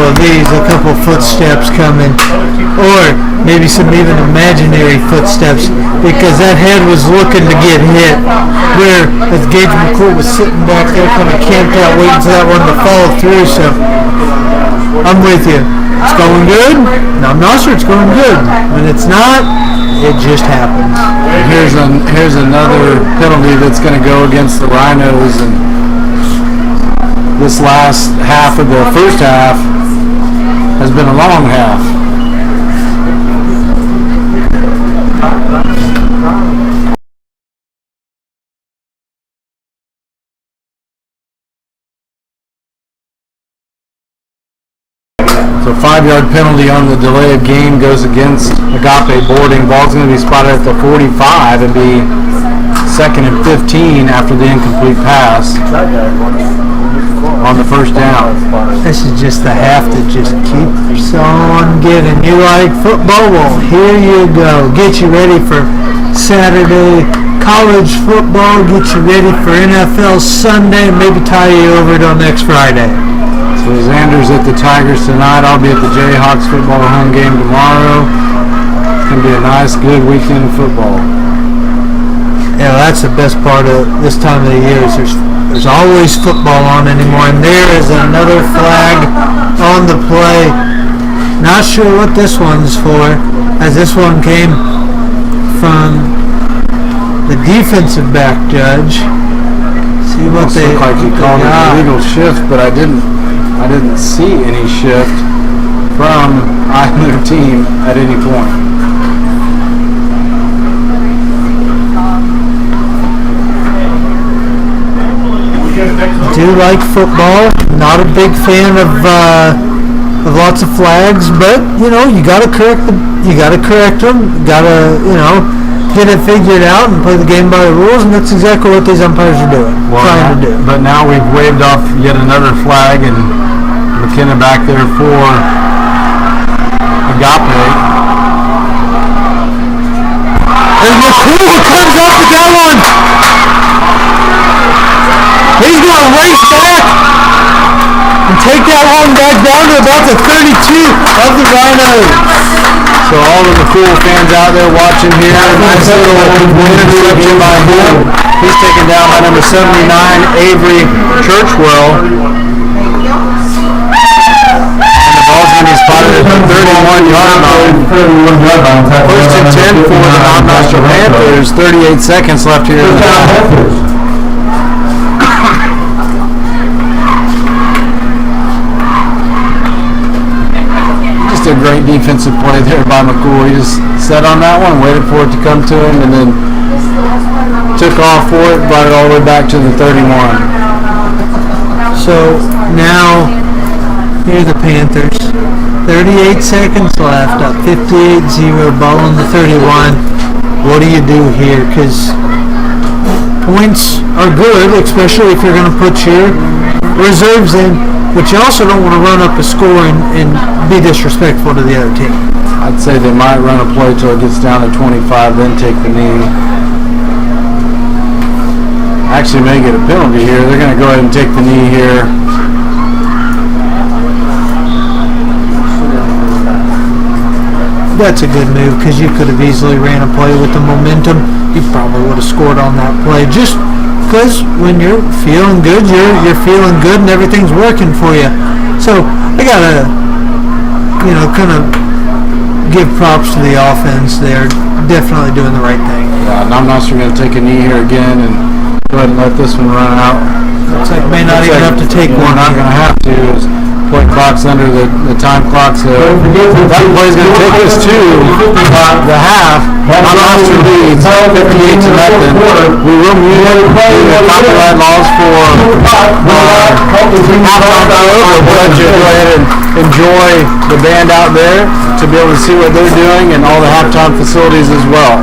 of footsteps coming, or maybe some even imaginary footsteps, because that head was looking to get hit. Where as Gage McCool was sitting back there, kind of camped out, waiting for that one to follow through. So I'm with you. It's going good. No, I'm not sure it's going good. When it's not, it just happens. Here's another penalty that's going to go against the Rhinos, and this last half of the first half has been a long half. So 5-yard penalty on the delay of game goes against Agape boarding. Ball's going to be spotted at the 45 and be 2nd and 15 after the incomplete pass on the first down. This is just the half that just keeps on giving. You like football? Well, here you go. Get you ready for Saturday college football. Get you ready for NFL Sunday. Maybe tie you over till next Friday. So Xander's at the Tigers tonight. I'll be at the Jayhawks football home game tomorrow. It's going to be a nice, good weekend of football. Yeah, that's the best part of this time of the year is there's always football on anymore. And there is another flag on the play. Not sure what this one's for, as this one came from the defensive back judge. See what they looked like he called it an illegal shift, but I didn't see any shift from either team at any point. Do like football. Not a big fan of lots of flags, but you gotta correct them. You gotta get it figured out and play the game by the rules, and that's exactly what these umpires are doing. Trying to do. But now we've waved off yet another flag, and McKenna back there for Agape. And McCool comes up with that one. He's going to race back and take that one back down to about the 32 of the Rhinos. So all of the cool fans out there watching here, nice little interception by him. He's taken down by number 79, Avery Churchwell. And the ball's going to be spotted at the 31-yard line. First and 10 for the Knob Noster Panthers. 38 seconds left here in the half. A great defensive play there by McCool. He just sat on that one, waited for it to come to him, and then took off for it, brought it all the way back to the 31. So now, here are the Panthers. 38 seconds left, up 58-0, ball on the 31. What do you do here? Because points are good, especially if you're going to put your reserves in, but you also don't want to run up a score and be disrespectful to the other team. I'd say they might run a play till it gets down to 25, then take the knee. Actually may get a penalty here. They're going to go ahead and take the knee here. that's a good move because you could have easily ran a play with the momentum. You probably would have scored on that play. Just because when you're feeling good, you're feeling good and everything's working for you. So I gotta, kind of give props to the offense. They're definitely doing the right thing. Yeah, Knob Noster going to take a knee here again and go ahead and let this one run out. Looks like may not even have to take one. We're not going to have to. Play clock's under the time clock, so that play's going to take us to the half. Knob Noster leads 58 to nothing. We will mute the copyright laws for halftime show, but we'll let you go ahead and enjoy the band out there to be able to see what they're doing and all the halftime facilities as well.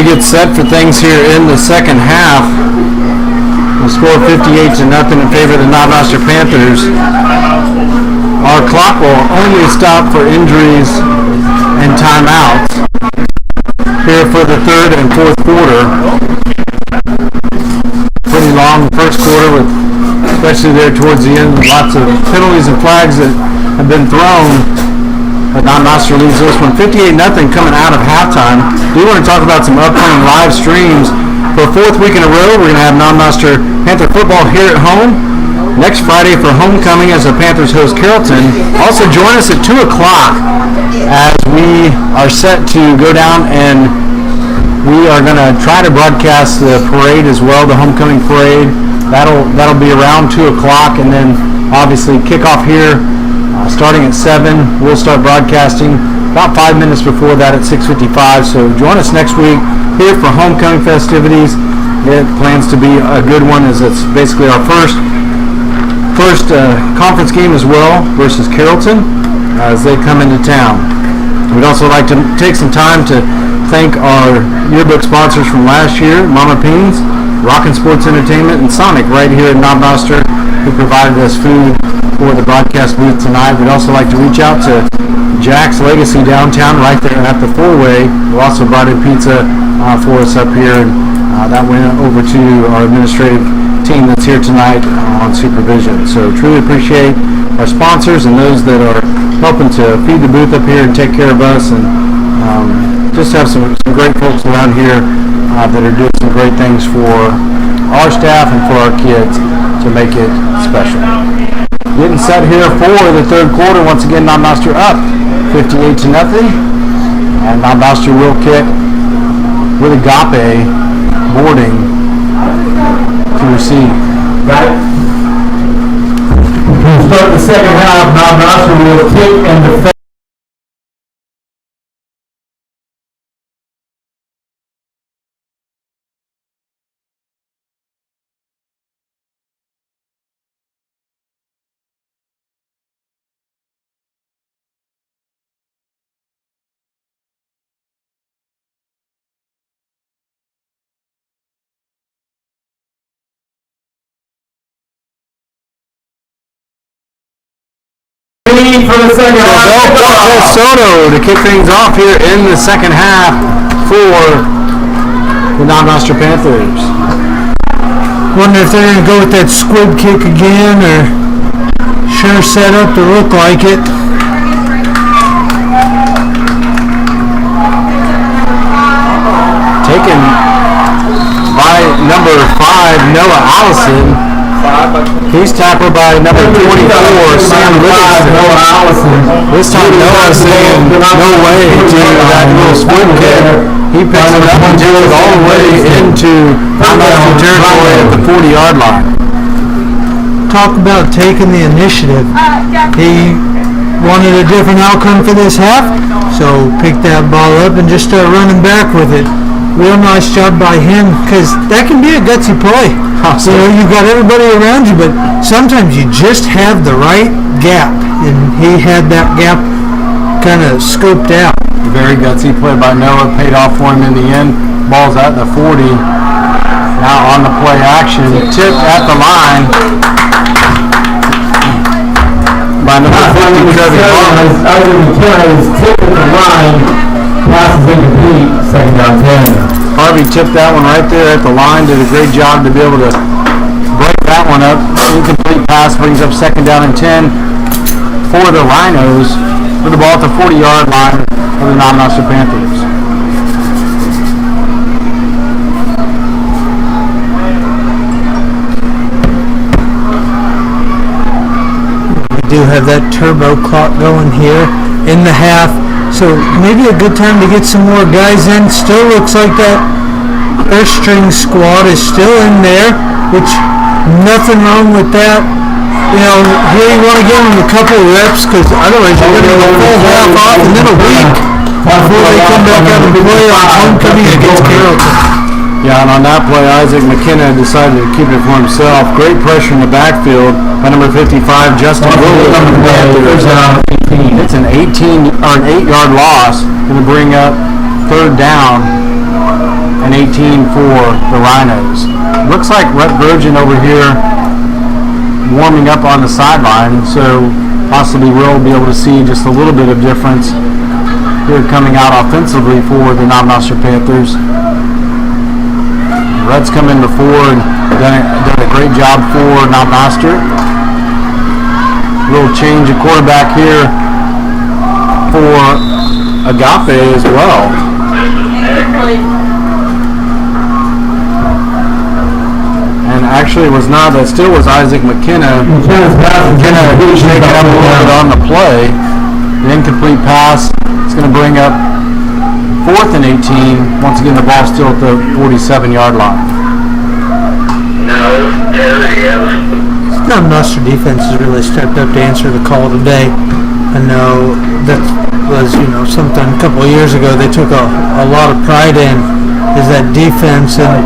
get set for things here in the second half. The score 58-0 in favor of the Knob Noster Panthers. Our clock will only stop for injuries and timeouts here for the third and fourth quarter. Pretty long first quarter, with especially there towards the end, lots of penalties and flags that have been thrown. But Knob Noster leads this one 58-0 coming out of halftime. We want to talk about some upcoming live streams. For a fourth week in a row, we're going to have Knob Noster Panther football here at home. Next Friday for homecoming as the Panthers host Carrollton. Also join us at 2 o'clock as we are set to go down, and we are going to try to broadcast the parade as well, the homecoming parade. That'll be around 2 o'clock, and then obviously kickoff here starting at 7. We'll start broadcasting about 5 minutes before that at 6:55. So join us next week here for homecoming festivities. It plans to be a good one, as it's basically our first conference game as well versus Carrollton as they come into town. We'd also like to take some time to thank our yearbook sponsors from last year, Mama Peen's, Rockin' Sports Entertainment, and Sonic right here in Knob Noster, who provided us food for the broadcast booth tonight. We'd also like to reach out to Jack's Legacy downtown right there at the four-way, who also brought in pizza for us up here, and that went over to our administrative team that's here tonight on supervision. So truly appreciate our sponsors and those that are helping to feed the booth up here and take care of us, and just have some great folks around here that are doing some great things for our staff and for our kids to make it special. Getting set here for the third quarter. Once again, Knob Noster up 58-0, and Knob Noster will kick with Agape boarding to receive. We'll start the second half. Knob Noster will kick and defend. For the second half. Soto to kick things off here in the second half for the Knob Noster Panthers. Wonder if they're going to go with that squib kick again, or sure set up to look like it. Taken by number 5, Noah Allison. He's tackled by number 24, Sam Livingston. This time Noah saying no way to that little squib kick. He picks it up and takes it all the way into Knob territory at the 40-yard line. Talk about taking the initiative. He wanted a different outcome for this half, so picked that ball up and just started running back with it. Real nice job by him, because that can be a gutsy play. So you've got everybody around you, but sometimes you just have the right gap, and he had that gap kind of scoped out. Very gutsy play by Noah, paid off for him in the end. Ball's at the 40. Now on the play action, tipped at the line by number 50, Trevor Harvey. Is tipped at the line. Pass is incomplete. Second down 10. Harvey tipped that one right there at the line. Did a great job to be able to break that one up. Incomplete pass brings up second down and 10 for the Rhinos, with the ball at the 40-yard line of the Knob Noster Panthers. We do have that turbo clock going here in the half. So maybe a good time to get some more guys in. Still looks like that first string squad is still in there, which nothing wrong with that. You know, here you want to give them a couple of reps, because otherwise you're going to go full half off and then a week before they come back out and play on homecoming against Carrollton. Yeah, and on that play, Isaac McKenna decided to keep it for himself. Great pressure in the backfield by number 55, Justin Williams. It's an 8-yard loss. Going to bring up third down and 18 for the Rhinos. Looks like Rhett Grogan over here warming up on the sideline, so possibly we'll be able to see just a little bit of difference here coming out offensively for the Knob Noster Panthers. Rhett's come in before and done a great job for Knob Noster. Little change of quarterback here for Agape as well. And actually it was not, that still was Isaac McKenna. McKenna shaking up a little bit on the play. The incomplete pass. It's going to bring up 4th and 18. Once again, the ball still at the 47-yard line. Knob Noster defense has really stepped up to answer the call today. I know that was, something a couple of years ago they took a lot of pride in, is that defense, and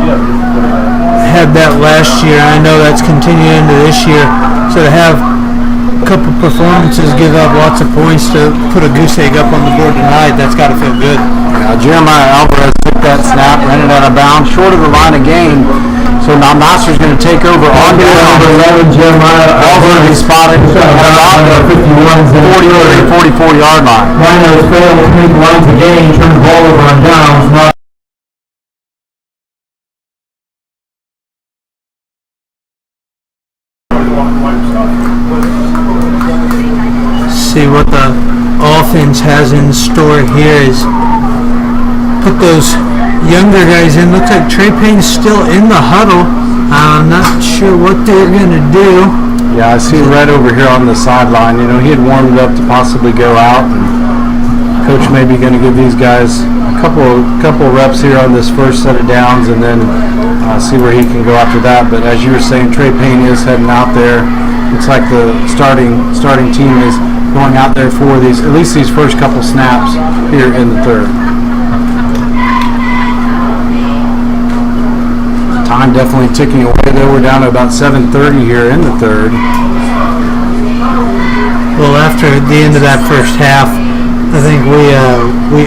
had that last year. I know that's continued into this year. So to have a couple performances give up lots of points to put a goose egg up on the board tonight, that's got to feel good. Jeremiah Alvarez took that snap, ran it out of bounds, short of the line of game. So Knob Noster's going to take over on down. Jeremiah Alvarez spotted about the 44-yard line. Rhinos failed to make lines of game, turned the ball over on downs. See what the offense has in store here is put those younger guys in. Looks like Trey Payne's still in the huddle. I'm not sure what they're going to do. Yeah, I see Red over here on the sideline. He had warmed up to possibly go out. And Coach may be going to give these guys a couple reps here on this first set of downs, and then see where he can go after that. But as you were saying, Trey Payne is heading out there. Looks like the starting team is going out there for at least these first couple snaps here in the third. Time definitely ticking away though. We're down to about 7:30 here in the third. Well, after the end of that first half, I think we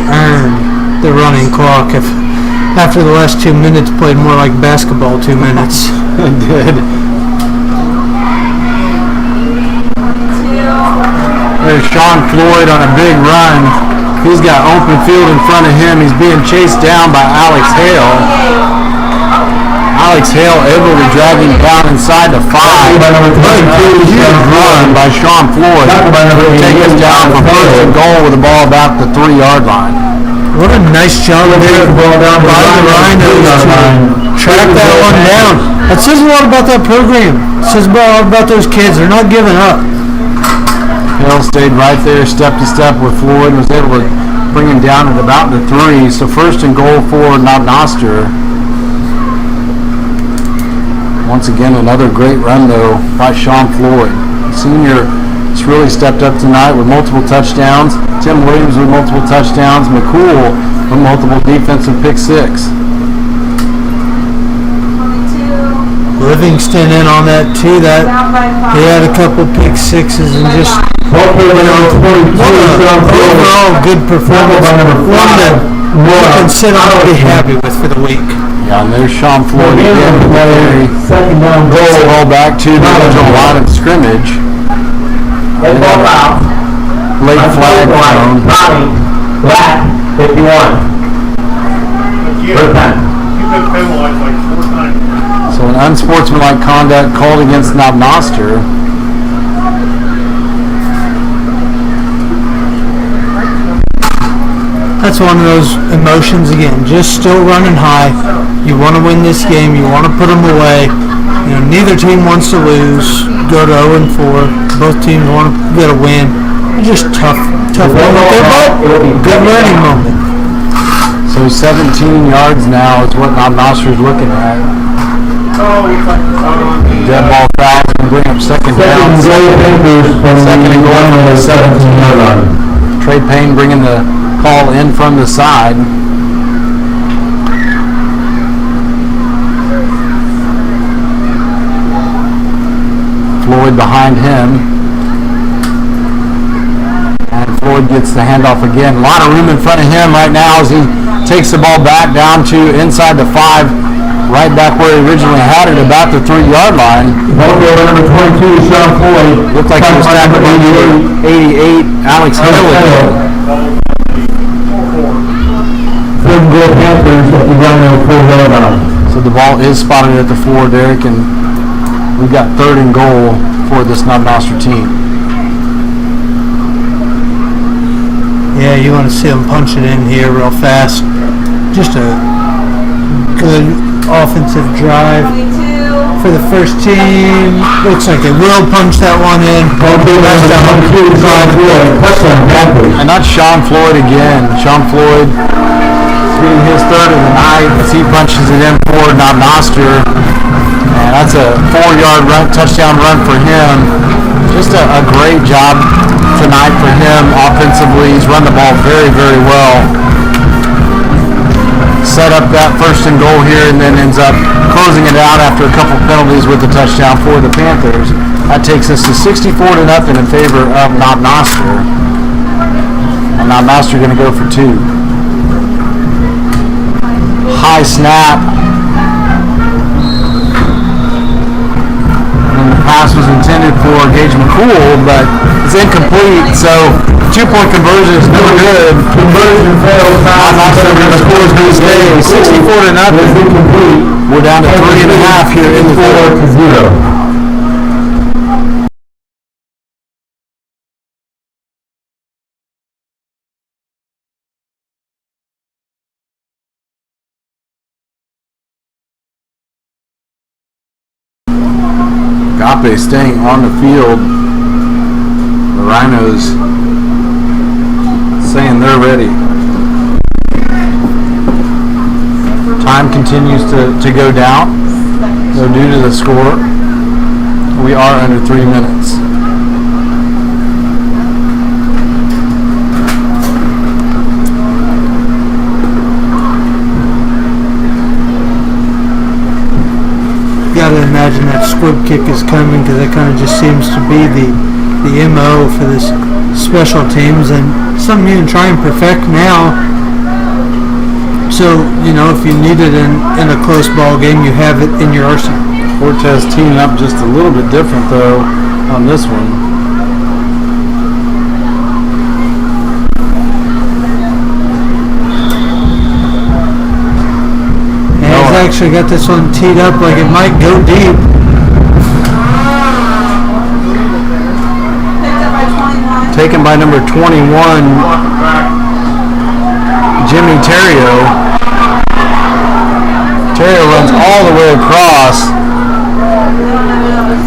earned the running clock. If after the last 2 minutes played more like basketball 2 minutes. It did. There's Sean Floyd on a big run. He's got open field in front of him. He's being chased down by Alex Hale. Alex Hale able to drag him down inside the 5. Huge run by Sean Floyd. Take us down for first and goal with the ball about the 3-yard line. What a nice job there by the Rhinos to track that one down. That says a lot about that program. It says a lot about those kids. They're not giving up. Hill stayed right there, step to step with Floyd, was able to bring him down at about the 3. So first and goal for Knob Noster. Once again, another great run though by Sean Floyd. The senior has really stepped up tonight with multiple touchdowns. Tim Williams with multiple touchdowns. McCool with multiple defensive pick 6. Livingston in on that too. That he had a couple pick 6s and just overall good performance. One that we can sit on and be happy with for the week. Yeah, and there's Sean Floyd again with a second down goal. Ball back to the original line of scrimmage. Late flag thrown. Black 51. You've been penalized like 4 times. So an unsportsmanlike conduct called against Knob Noster. That's one of those emotions again, just still running high. You want to win this game, you want to put them away. Neither team wants to lose, go to 0-4. Both teams want to get a win. Just tough moment there, but good learning moment. So 17 yards now is what Knob Noster is looking at. Dead ball foul and bring up second down. Second and goal from the 17-yard line. Trey Payne bringing the call in from the side. Floyd behind him. And Floyd gets the handoff again. A lot of room in front of him right now as he takes the ball back down to inside the 5, right back where he originally had it, about the 3-yard line. Ball field number 22, Sean Floyd. Looked like he was tackled by 88, Alex Hill. Third and goal Panthers at the Rhino 4-yard line. So the ball is spotted at the 4, Derek, and we've got 3rd and goal for this Knob Noster team. Yeah, you want to see them punch it in here real fast. Just a good offensive drive for the first team. Looks like they will punch that one in. And that's Sean Floyd again. Sean Floyd getting his 3rd of the night as he punches it in for Knob Noster. And that's a 4-yard run, touchdown run for him. Just a great job tonight for him offensively. He's run the ball very, very well. Set up that 1st and goal here and then ends up closing it out after a couple penalties with the touchdown for the Panthers. That takes us to 64-0 in favor of Knob Noster. And Knob Noster going to go for 2. High snap. And the pass was intended for Gage McCool, but it's incomplete, so 2-point conversion is no good. Conversion fails. Knob Noster scores these days. 64-0. We're down to 3.5 here in the 4-0. Agape staying on the field. The Rhinos saying they're ready. Time continues to go down. So due to the score, we are under 3 minutes. Gotta imagine that squib kick is coming because that kind of just seems to be the MO for this special teams, and something you can try and perfect now. So, you know, if you need it in a close ball game, you have it in your arsenal. Cortez teaming up just a little bit different though on this one. Actually got this one teed up like it might go deep. Taken by number 21, Jimmy Terrio. Terrio runs all the way across.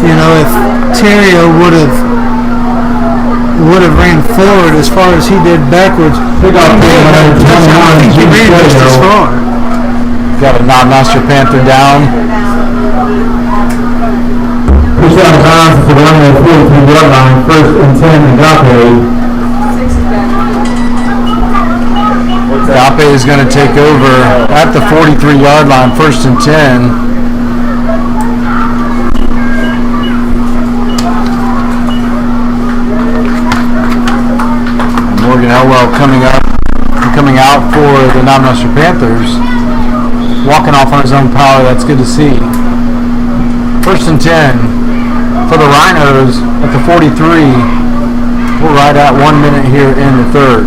You know, if Terrio would have ran forward as far as he did backwards, I think he ran just as far. Got a Knob Noster Panther down. Push out of bounds to the 43-yard line. 1st and 10, Agape. Agape is going to take over at the 43-yard line. 1st and 10. And Morgan Elwell coming out for the Knob Noster Panthers. Walking off on his own power, that's good to see. 1st and 10 for the Rhinos at the 43. We're right at 1 minute here in the 3rd.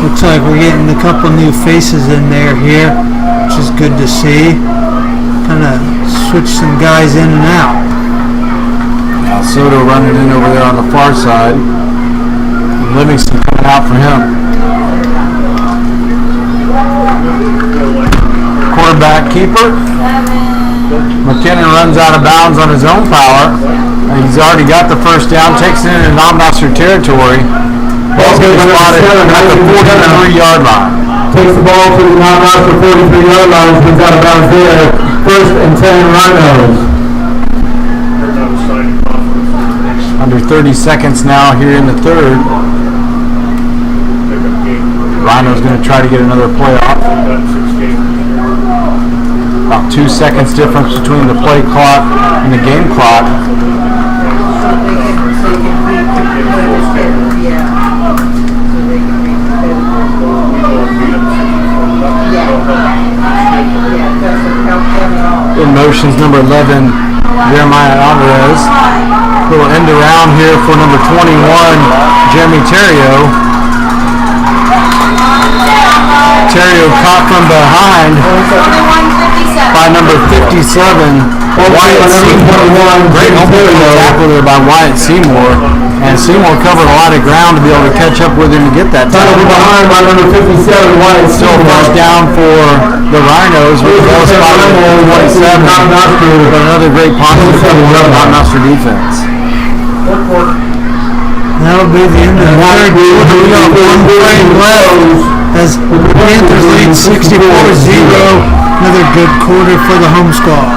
Looks like we're getting a couple new faces in there here, which is good to see. Kind of switch some guys in and out. Now Soto running in over there on the far side. And Livingston coming out for him. Quarterback keeper. McKinnon runs out of bounds on his own power. And he's already got the 1st down, takes it into Knob Noster territory. Ball's going to be spotted at the 43-yard line. Takes the ball to the Knob Noster 43-yard line, runs out of bounds there. 1st and 10, Rhinos. Under 30 seconds now here in the 3rd. Rhino's going to try to get another play off. About 2 seconds difference between the play clock and the game clock. motions, number 11, Jeremiah Alvarez. Little end around here for number 21, Jeremy Terrio. Terrio caught from behind by number 57, Wyatt Seymour. Great opening tackle there by Wyatt Seymour. And Seymour covered a lot of ground to be able to catch up with him to get that tackle. Behind by number 57, Wyatt Still first down for the Rhinos with the ball spot at 27. But another great positive for the Knob Noster defense. That'll be the end of the third quarter. We got one frame left as the Panthers lead 64-0. Another good quarter for the home squad.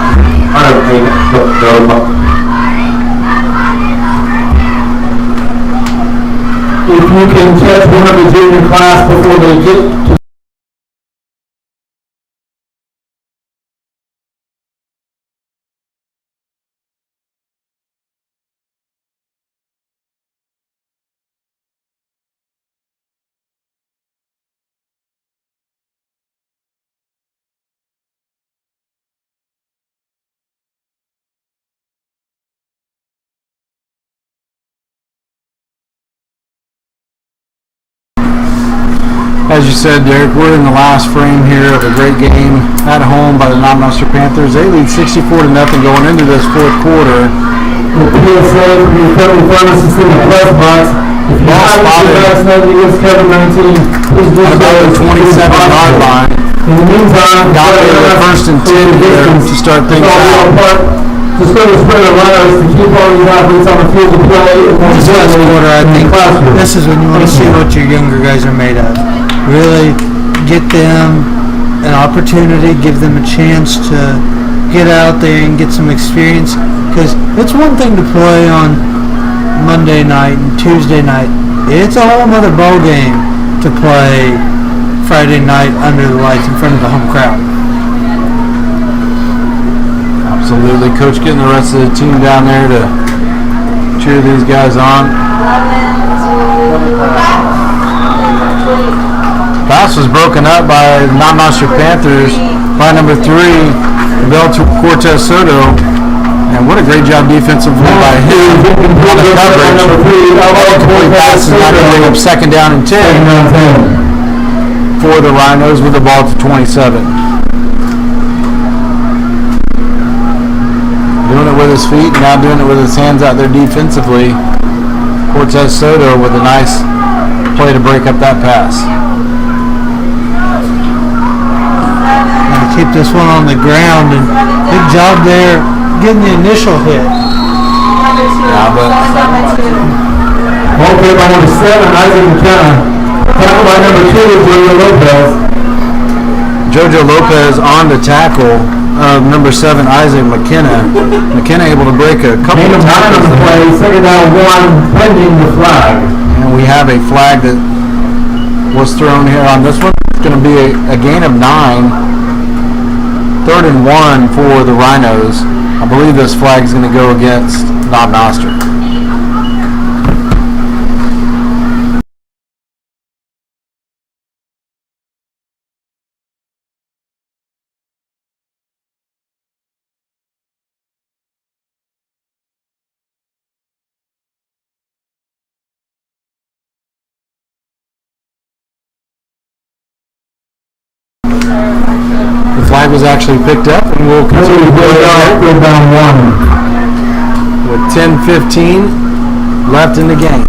If you can catch one of the junior class before they get to As you said, Derek, we're in the last frame here of a great game at home by the Knob Noster Panthers. They lead 64-0 going into this fourth quarter. the PSA from your friendly pharmacist in the press box. If you haven't been vaccinated against COVID-19, please do so. About the 27-yard line. In the meantime, Got there with first and 10 here to start things out. Just go to spread the virus to keep all these athletes on the field of play. This last quarter, I think, this is when you want to see what your younger guys are made of. Really get them an opportunity, give them a chance to get out there and get some experience. Because it's one thing to play on Monday night and Tuesday night. It's a whole other ball game to play Friday night under the lights in front of the home crowd. Absolutely. Coach getting the rest of the team down there to cheer these guys on. Pass was broken up by the Knob Noster Panthers by number 3, Bell to Cortez Soto. And what a great job defensively by him on the coverage. Complete pass is not going to bring up second down and 10 for the Rhinos with the ball to 27. Doing it with his feet, now doing it with his hands out there defensively. Cortez Soto with a nice play to break up that pass. Keep this one on the ground, and big job there getting the initial hit. Yeah, but Ball played by number 7, Isaac McKenna. Tackle by number 2, Jojo Lopez. Jojo Lopez on the tackle of number 7, Isaac McKenna. McKenna able to break a couple of tackles on the play, second down 1, pending the flag. And we have a flag that was thrown here on this one. It's going to be a gain of 9. 3rd and 1 for the Rhinos. I believe this flag is going to go against Knob Noster. Flag was actually picked up, and we'll continue to go down 1 with 10:15 left in the game.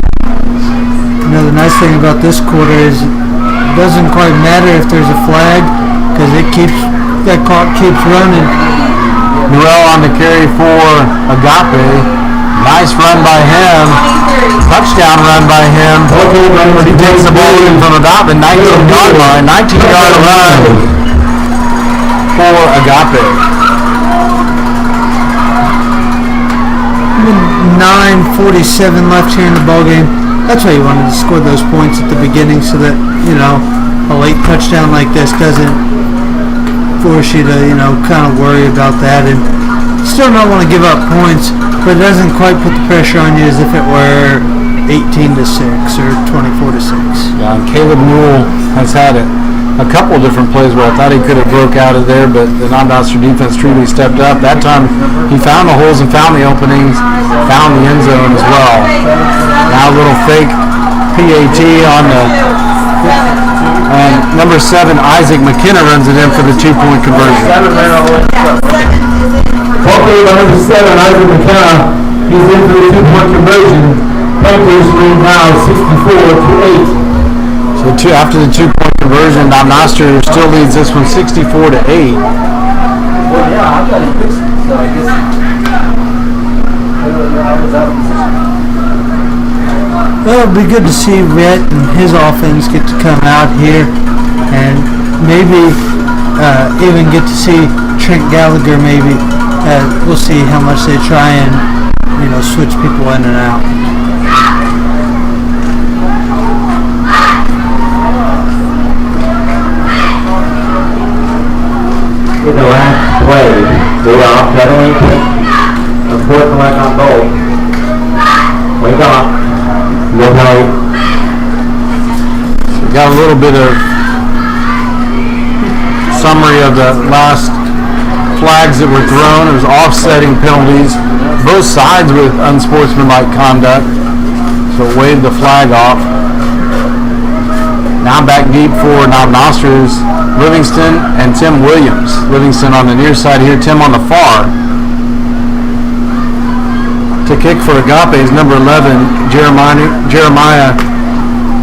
You know, the nice thing about this quarter is it doesn't quite matter if there's a flag because that clock keeps running. Newell on the carry for Agape. Nice run by him. Touchdown run by him. He takes the ball in from Agape, 19-yard line, 19-yard run for Agape. 9:47 left here in the ball game. That's why you wanted to score those points at the beginning so that, you know, a late touchdown like this doesn't force you to, you know, kind of worry about that and still not want to give up points, but it doesn't quite put the pressure on you as if it were 18-6 or 24-6. Yeah, and Caleb Newell has had it a couple of different plays where I thought he could have broke out of there, but the Knob Noster defense truly stepped up. That time he found the holes and found the openings, found the end zone as well. Now a little fake PAT on the number 7, Isaac McKenna runs it in for the 2-point conversion. Okay, by number 7, Isaac McKenna, he's in for the 2-point conversion. Panthers lead now 64-8. So after the 2-point conversion, Knob Noster still leads this one 64-8. Well, yeah, I got it fixed, so I guess I was out of position. Well, it'll be good to see Rhett and his offense get to come out here and maybe even get to see Trent Gallagher maybe. We'll see how much they try and, switch people in and out. In the last play, lead off, pedaling, important like on goal. Wake up, no play. So we got a little bit of summary of the last flags that were thrown. It was offsetting penalties, both sides with unsportsmanlike conduct, so it waved the flag off. Now back deep for Knob Nosters, Livingston and Tim Williams. Livingston on the near side here, Tim on the far. To kick for Agape is number 11, Jeremiah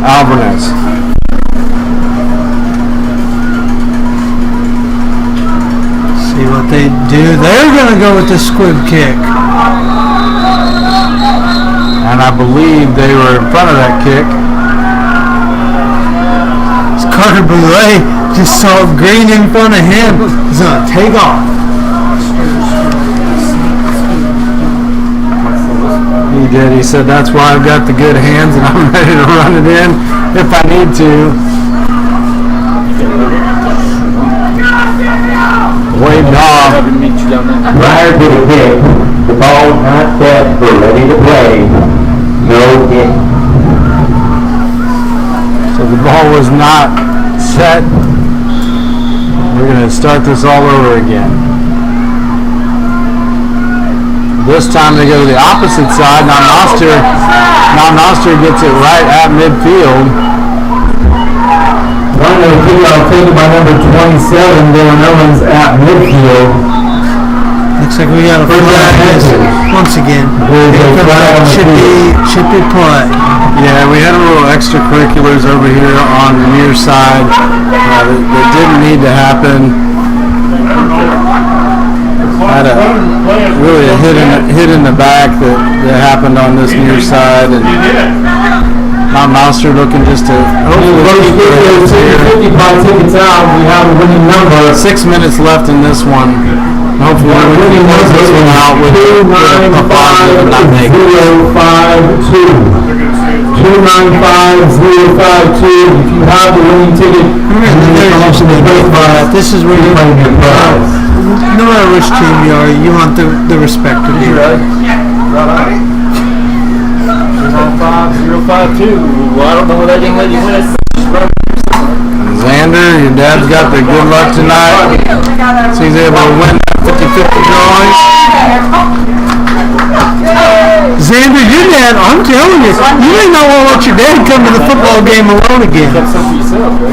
Alvarez. See what they do. They're going to go with the squib kick. And I believe they were in front of that kick. Carter Boulay just saw green in front of him. He's going to take off. He did. He said, that's why I've got the good hands and I'm ready to run it in if I need to. Waved off. Prior to the kick, the ball not set, we're ready to play. No kick. So the ball was not set. We're going to start this all over again. This time they go to the opposite side. Knob Noster gets it right at midfield. One of the kickoff taken by number 27, Dylan Owens at midfield. Looks like we got a flag once again. Should be play. Yeah, we had a little extracurriculars over here on the near side that didn't need to happen. Had a hit in the back that happened on this near side, and Knob Noster looking just to hopefully keep it here. 55 tickets out. We have a winning number. 6 minutes left in this one. Hopefully we can close this one out with a positive and not negative. 295-052. If you have the winning ticket, this is where you no matter which team you are, you want the respect of you. 295-052. Well, I don't know what I didn't let you win it. Xander, your dad's got the good luck tonight. So he's able to win that 50-50 drawing. Xander, your dad, I'm telling you, you may not want to let your dad come to the football game alone again. Got some for yourself, right?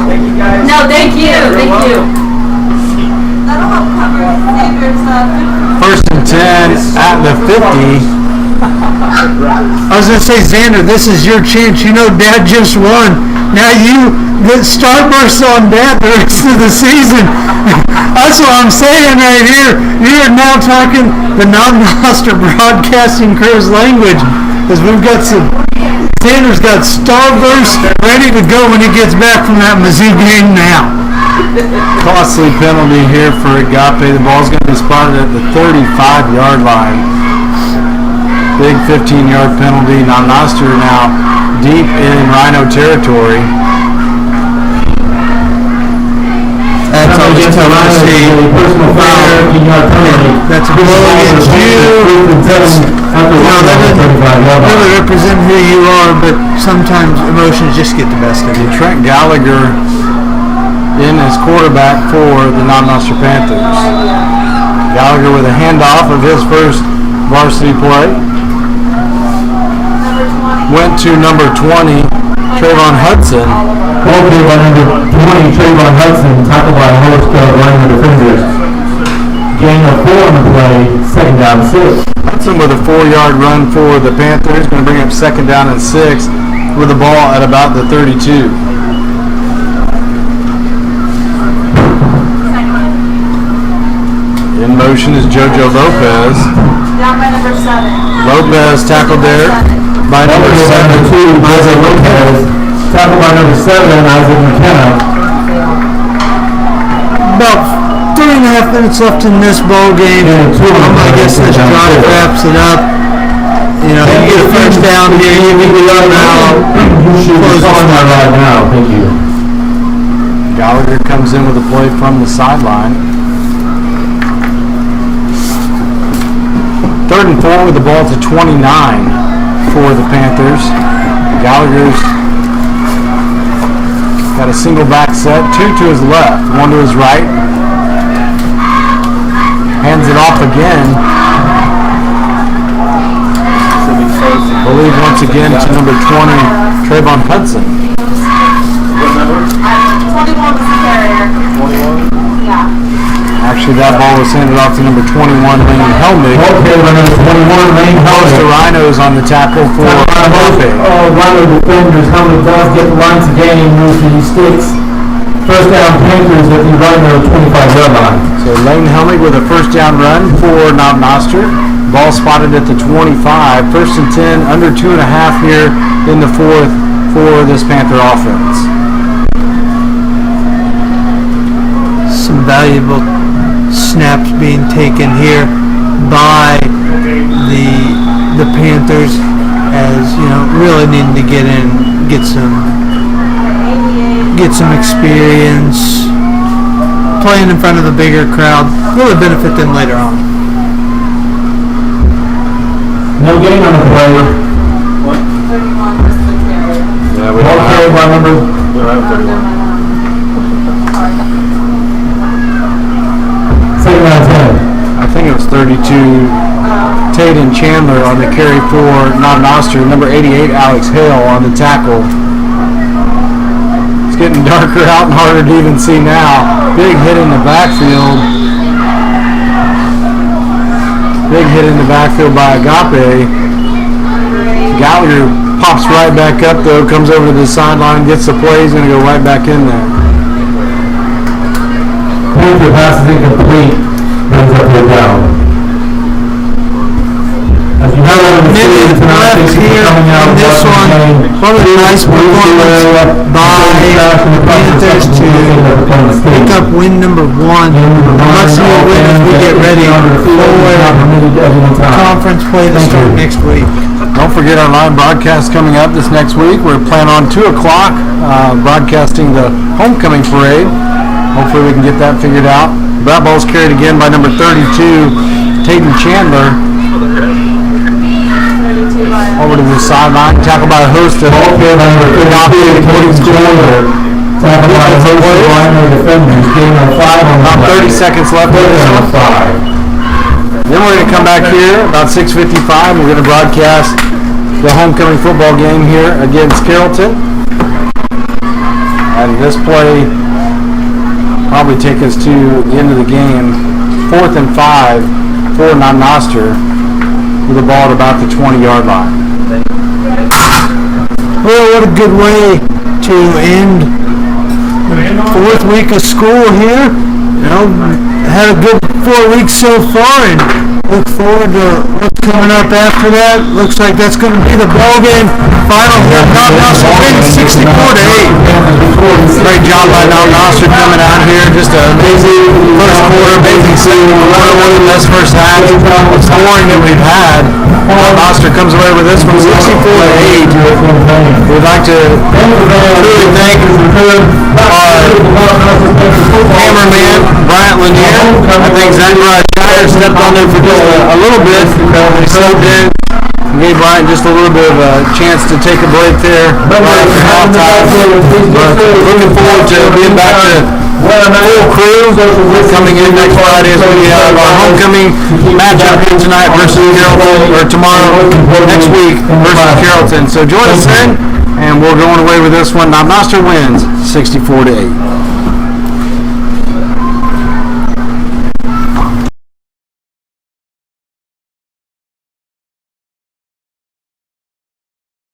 Thank you, guys. No, thank you. Thank you. That'll help cover Xander's First and 10 at the 50. I was going to say, Xander, this is your chance. You know Dad just won. Now the starburst on Dad the rest of the season. That's what I'm saying right here. You're now talking the Knob Noster broadcasting crew's language. Because Xander's got starburst ready to go when he gets back from that Mizzou game now. Costly penalty here for Agape. The ball's going to be spotted at the 35-yard line. Big 15-yard penalty. Knob Noster now deep in Rhino territory. That's always tough to see. personal foul, 15-yard penalty. That's a blow against you. That doesn't really represent who you are, but sometimes emotions just get the best of you. Trent Gallagher in as quarterback for the Knob Noster Panthers. Gallagher with a handoff of his first varsity play. Went to number 20, Trayvon Hudson. Ball played by number 20, Trayvon Hudson, tackled by a host of lineman defenders. Gain of 4 on the play, second down and 6. Hudson with a 4-yard run for the Panthers, going to bring up second down and 6 with the ball at about the 32. In motion is JoJo Lopez. Down by number 7. Lopez tackled there by number 7. Isaac Lopez, tackled by number 7, Isaac McKenna. About 3.5 minutes left in this ball game. I guess this drive wraps it up. You know, you get a first down here, you can be up now. You should be calling that right now. Thank you. Gallagher comes in with a play from the sideline. 3rd and 4 with the ball to 29 for the Panthers. Gallagher's got a single back set, 2 to his left, 1 to his right. Hands it off again. I believe once again to number 20, Trayvon Hudson. 21 was the carrier. 21? Yeah. Actually, that ball was handed off to number 21, Lane Helmig. Ball played by number 21, Lane Most the Helmig. Rhinos on the tackle for Agape. Rhino defenders, Helmig does get the line to gain, moves to sticks. First down Panthers at the Rhino 25-yard line. So Lane Helmig with a first down run for Knob Noster. Ball spotted at the 25. 1st and 10, under 2.5 here in the 4th for this Panther offense. Some valuable snaps being taken here by the Panthers, as you know, really needing to get in, get some experience, playing in front of the bigger crowd, really benefit them later on. No gain on the play. 31 was the carrier. Yeah, we Ball don't carried have by number second down 10. I think it was 32 Tate and Chandler on the carry for Knob Noster. Number 88 Alex Hale on the tackle. It's getting darker out and harder to even see now. Big hit in the backfield. Big hit in the backfield by Agape. Gallagher pops right back up though, comes over to the sideline, gets the play, he's going to go right back in there. Panther pass is incomplete. Brings up the down. As you know, Minute left here in this one. What a nice performance by the Panthers to pick up win number 1. A much-needed win as we get ready for conference play to start next week. Don't forget our live broadcast coming up this next week. We're planning on 2 o'clock broadcasting the homecoming parade. Hopefully we can get that figured out. That ball's carried again by number 32, Tatum Chandler. Over to the sideline, tackled by a host of Ball carried by number 32, Tatum Chandler. Tackled by a host of Rhino defenders. Gain of 5 on about 30 seconds left in this one. 5. Then we're going to come back here about 6:55. We're going to broadcast the homecoming football game here against Carrollton. And this play probably take us to the end of the game. 4th and 5 for Knob Noster with the ball at about the 20-yard line. Well, what a good way to end the 4th week of school here. You know, had a good 4 weeks so far, and look forward to what's coming up after that. Looks like that's going to be the ball game final here. Knob Noster wins 64-8. Great job by Knob Noster coming out here. Just an amazing first quarter, amazing second quarter, one of the best first halves of scoring that we've had. Knob Noster comes away with this one 64-8. We'd like to truly thank our cameraman, Bryant Lanier. I think Zachariah Shire stepped on there for just a little bit. He slowed in. Gave Bryant just a little bit of a chance to take a break there right after halftime. But looking forward to being back to full crew coming in next Friday as we have our homecoming matchup here tonight versus Carrollton, or tomorrow, next week versus Carrollton. So join us then, and we're going away with this one. Knob Noster wins 64-8.